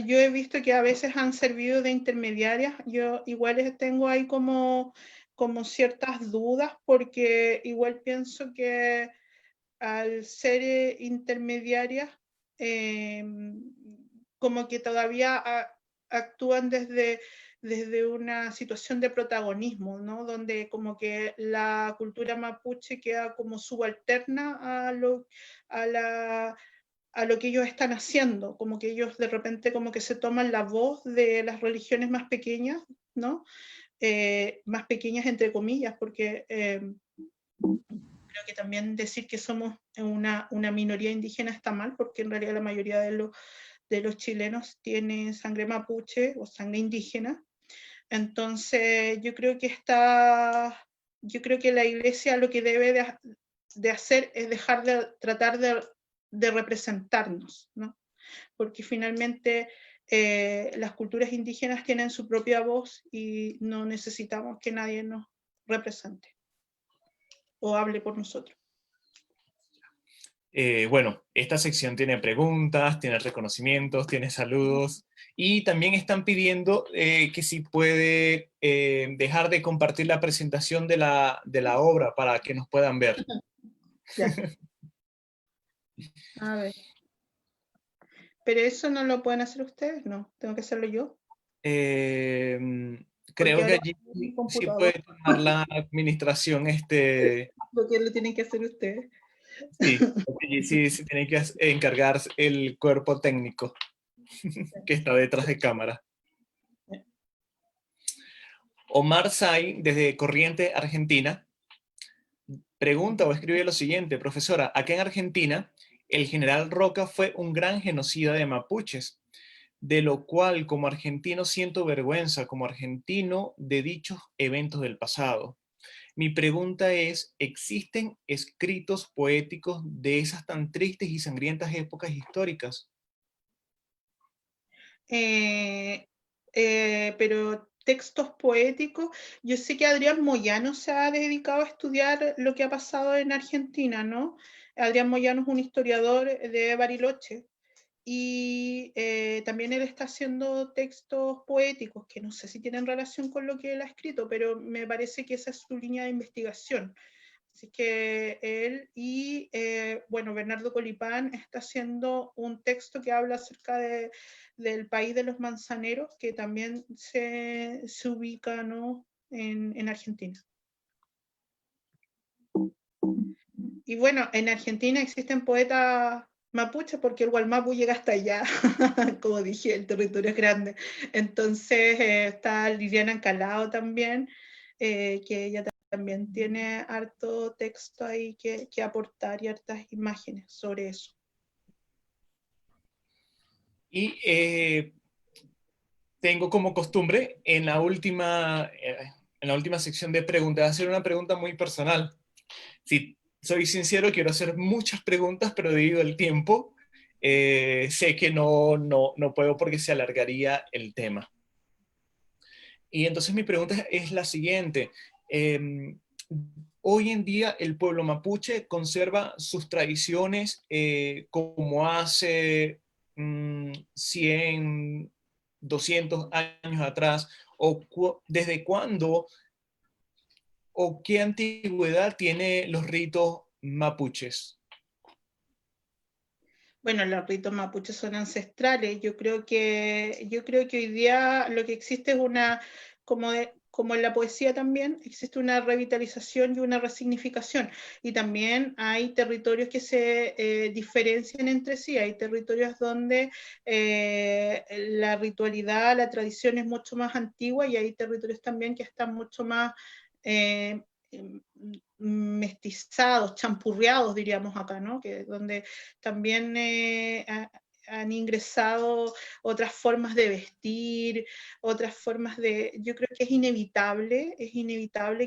yo he visto que a veces han servido de intermediarias. Yo igual tengo ahí como ciertas dudas, porque igual pienso que al ser intermediarias, como que todavía actúan desde una situación de protagonismo, ¿no? Donde como que la cultura mapuche queda como subalterna a la, a lo que ellos están haciendo, como que ellos de repente como que se toman la voz de las religiones más pequeñas, ¿no? Más pequeñas entre comillas, porque creo que también decir que somos una minoría indígena está mal, porque en realidad la mayoría de los chilenos tiene sangre mapuche o sangre indígena. Entonces yo creo que la iglesia lo que debe de hacer es dejar de tratar de representarnos, ¿no? Porque finalmente las culturas indígenas tienen su propia voz y no necesitamos que nadie nos represente o hable por nosotros. Bueno, esta sección tiene preguntas, tiene reconocimientos, tiene saludos, y también están pidiendo que si puede dejar de compartir la presentación de la obra para que nos puedan ver. Ya. A ver. Pero eso no lo pueden hacer ustedes, no. Tengo que hacerlo yo. Porque Creo que ahora allí es mi sí computador. puede tomar la administración, Lo que lo tienen que hacer ustedes. sí, allí sí, sí tiene que encargar el cuerpo técnico que está detrás de cámara. Omar Say, desde Corrientes, Argentina, pregunta o escribe lo siguiente: profesora, acá en Argentina, el general Roca fue un gran genocida de mapuches, de lo cual como argentino siento vergüenza como argentino de dichos eventos del pasado. Mi pregunta es, ¿existen escritos poéticos de esas tan tristes y sangrientas épocas históricas? Pero textos poéticos, yo sé que Adrián Moyano se ha dedicado a estudiar lo que ha pasado en Argentina, ¿no? Adrián Moyano es un historiador de Bariloche y también él está haciendo textos poéticos que no sé si tienen relación con lo que él ha escrito, pero me parece que esa es su línea de investigación. Así que él y, bueno, Bernardo Colipán está haciendo un texto que habla acerca del país de los manzaneros, que también se ubica, ¿no?, en Argentina. Y bueno, en Argentina existen poetas mapuches porque el Gualmapu llega hasta allá, como dije, el territorio es grande. Entonces está Liliana Encalado también, que ella también tiene harto texto ahí que aportar y hartas imágenes sobre eso. Y tengo como costumbre en la última sección de preguntas hacer una pregunta muy personal. Si soy sincero, quiero hacer muchas preguntas, pero debido al tiempo, sé que no puedo porque se alargaría el tema. Y entonces mi pregunta es la siguiente. Hoy en día el pueblo mapuche conserva sus tradiciones como hace 100, 200 años atrás, o desde cuándo o qué antigüedad tiene los ritos mapuches. Bueno, los ritos mapuches son ancestrales. Yo creo que hoy día lo que existe es una, como en la poesía también, existe una revitalización y una resignificación. Y también hay territorios que se diferencian entre sí. Hay territorios donde la ritualidad, la tradición es mucho más antigua, y hay territorios también que están mucho más eh, mestizados, champurreados, diríamos acá, ¿no? Que donde también han ingresado otras formas de vestir, otras formas de... Yo creo que es inevitable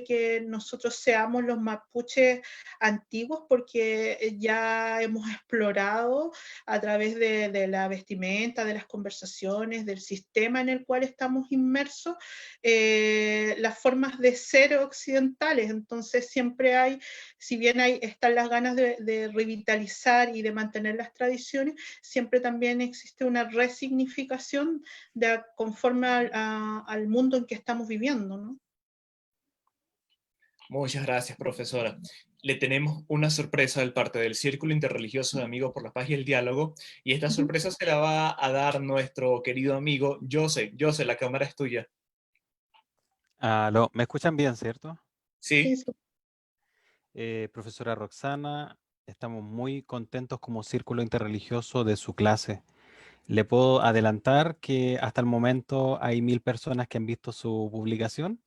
que nosotros seamos los mapuches antiguos porque ya hemos explorado a través de la vestimenta, de las conversaciones, del sistema en el cual estamos inmersos, las formas de ser occidentales. Entonces siempre hay, si bien están las ganas de revitalizar y de mantener las tradiciones, siempre también existe una resignificación conforme al mundo en que estamos viviendo, ¿no? Muchas gracias, profesora. Le tenemos una sorpresa de parte del Círculo Interreligioso de Amigos por la Paz y el Diálogo, y esta sorpresa se la va a dar nuestro querido amigo Jose. Jose, la cámara es tuya. Aló, ¿me escuchan bien, cierto? Sí. Profesora Roxana, estamos muy contentos como Círculo Interreligioso de su clase. Le puedo adelantar que hasta el momento hay 1000 personas que han visto su publicación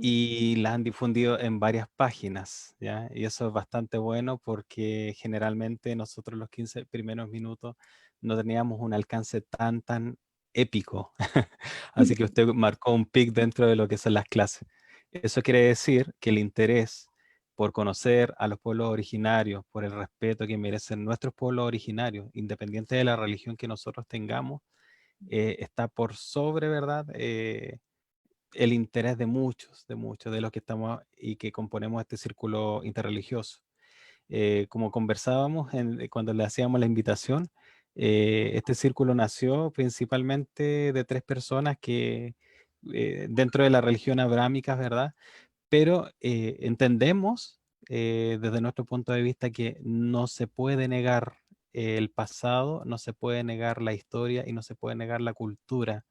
y la han difundido en varias páginas, ¿ya? Y eso es bastante bueno porque generalmente nosotros los 15 primeros minutos no teníamos un alcance tan épico. Así que usted marcó un pic dentro de lo que son las clases. Eso quiere decir que el interés por conocer a los pueblos originarios, por el respeto que merecen nuestros pueblos originarios, independiente de la religión que nosotros tengamos, está por sobre, ¿verdad? El interés de muchos de los que estamos y que componemos este círculo interreligioso. Como conversábamos cuando le hacíamos la invitación, este círculo nació principalmente de 3 personas que dentro de la religión abrámica, ¿verdad? Pero entendemos desde nuestro punto de vista que no se puede negar el pasado, no se puede negar la historia y no se puede negar la cultura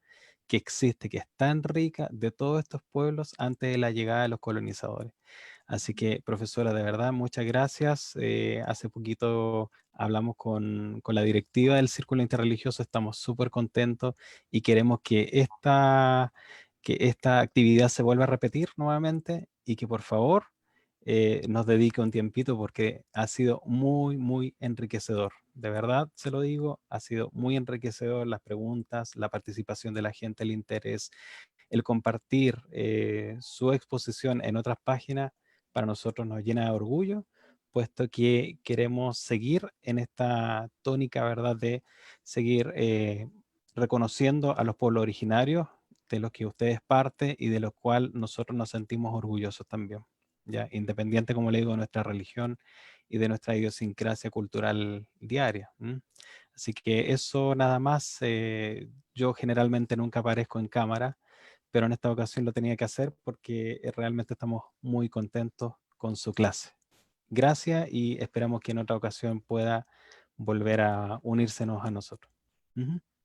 que existe, que es tan rica de todos estos pueblos antes de la llegada de los colonizadores. Así que, profesora, de verdad, muchas gracias. Hace poquito hablamos con la directiva del Círculo Interreligioso, estamos súper contentos y queremos que esta actividad se vuelva a repetir nuevamente y que por favor nos dedique un tiempito porque ha sido muy enriquecedor. De verdad, se lo digo, ha sido muy enriquecedor las preguntas, la participación de la gente, el interés, el compartir su exposición en otras páginas, para nosotros nos llena de orgullo, puesto que queremos seguir en esta tónica, ¿verdad?, de seguir reconociendo a los pueblos originarios, de los que ustedes parte y de los cuales nosotros nos sentimos orgullosos también, ¿ya? Independiente, como le digo, de nuestra religión y de nuestra idiosincrasia cultural diaria. Así que eso nada más. Yo generalmente nunca aparezco en cámara, pero en esta ocasión lo tenía que hacer porque realmente estamos muy contentos con su clase. Gracias y esperamos que en otra ocasión pueda volver a unírsenos a nosotros.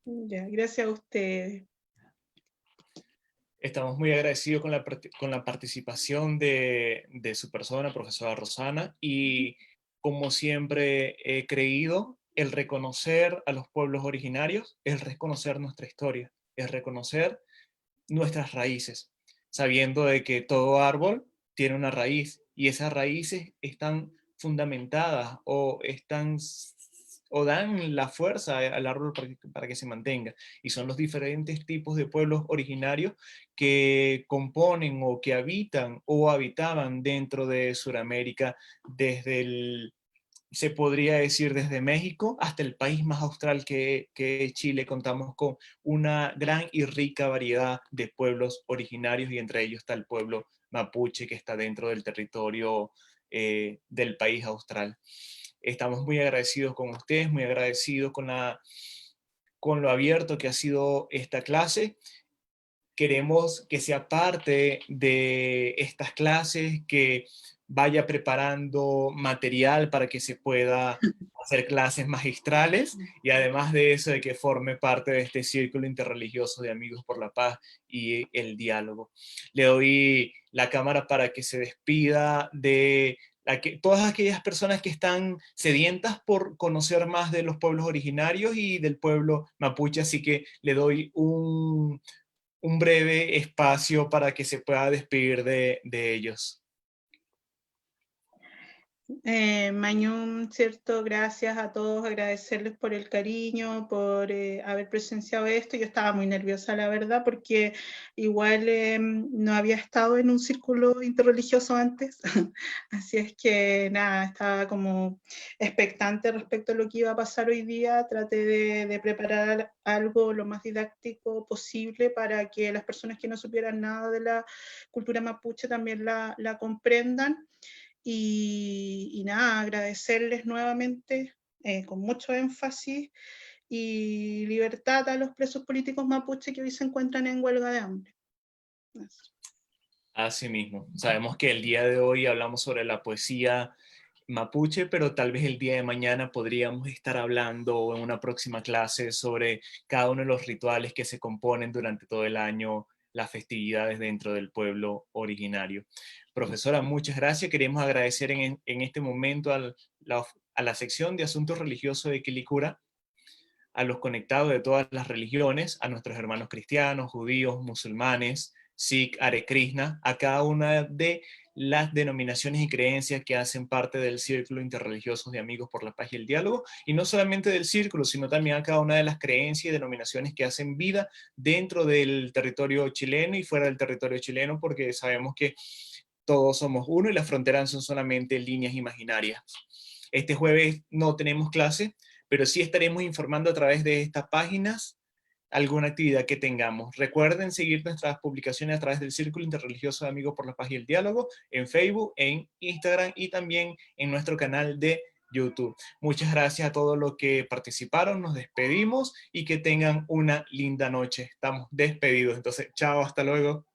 Ya, gracias a ustedes. Estamos muy agradecidos con la participación de su persona, profesora Rosana, y como siempre he creído, el reconocer a los pueblos originarios es reconocer nuestra historia, es reconocer nuestras raíces, sabiendo de que todo árbol tiene una raíz y esas raíces están fundamentadas o dan la fuerza al árbol para que se mantenga. Y son los diferentes tipos de pueblos originarios que componen o que habitan o habitaban dentro de Sudamérica se podría decir desde México hasta el país más austral que es Chile. Contamos con una gran y rica variedad de pueblos originarios y entre ellos está el pueblo mapuche que está dentro del territorio del país austral. Estamos muy agradecidos con ustedes, muy agradecidos con lo abierto que ha sido esta clase. Queremos que sea parte de estas clases, que vaya preparando material para que se pueda hacer clases magistrales y además de eso de que forme parte de este círculo interreligioso de Amigos por la Paz y el diálogo. Le doy la cámara para que se despida de todas aquellas personas que están sedientas por conocer más de los pueblos originarios y del pueblo mapuche, así que le doy un breve espacio para que se pueda despedir de ellos. Mañum, ¿cierto? Gracias a todos, agradecerles por el cariño, por haber presenciado esto. Yo estaba muy nerviosa, la verdad, porque igual no había estado en un círculo interreligioso antes, así es que nada, estaba como expectante respecto a lo que iba a pasar hoy día. Traté de preparar algo lo más didáctico posible para que las personas que no supieran nada de la cultura mapuche también la comprendan. Y nada, agradecerles nuevamente con mucho énfasis y libertad a los presos políticos mapuche que hoy se encuentran en huelga de hambre. Eso. Así mismo. Sabemos que el día de hoy hablamos sobre la poesía mapuche, pero tal vez el día de mañana podríamos estar hablando en una próxima clase sobre cada uno de los rituales que se componen durante todo el año, las festividades dentro del pueblo originario. Profesora, muchas gracias. Queremos agradecer en este momento a la sección de Asuntos Religiosos de Quilicura, a los conectados de todas las religiones, a nuestros hermanos cristianos, judíos, musulmanes, Sikh, Hare Krishna, a cada una de las denominaciones y creencias que hacen parte del Círculo Interreligioso de Amigos por la Paz y el Diálogo, y no solamente del círculo, sino también a cada una de las creencias y denominaciones que hacen vida dentro del territorio chileno y fuera del territorio chileno, porque sabemos que todos somos uno y las fronteras son solamente líneas imaginarias. Este jueves no tenemos clase, pero sí estaremos informando a través de estas páginas alguna actividad que tengamos. Recuerden seguir nuestras publicaciones a través del Círculo Interreligioso de Amigos por la Paz y el Diálogo, en Facebook, en Instagram y también en nuestro canal de YouTube. Muchas gracias a todos los que participaron, nos despedimos y que tengan una linda noche. Estamos despedidos, entonces, chao, hasta luego.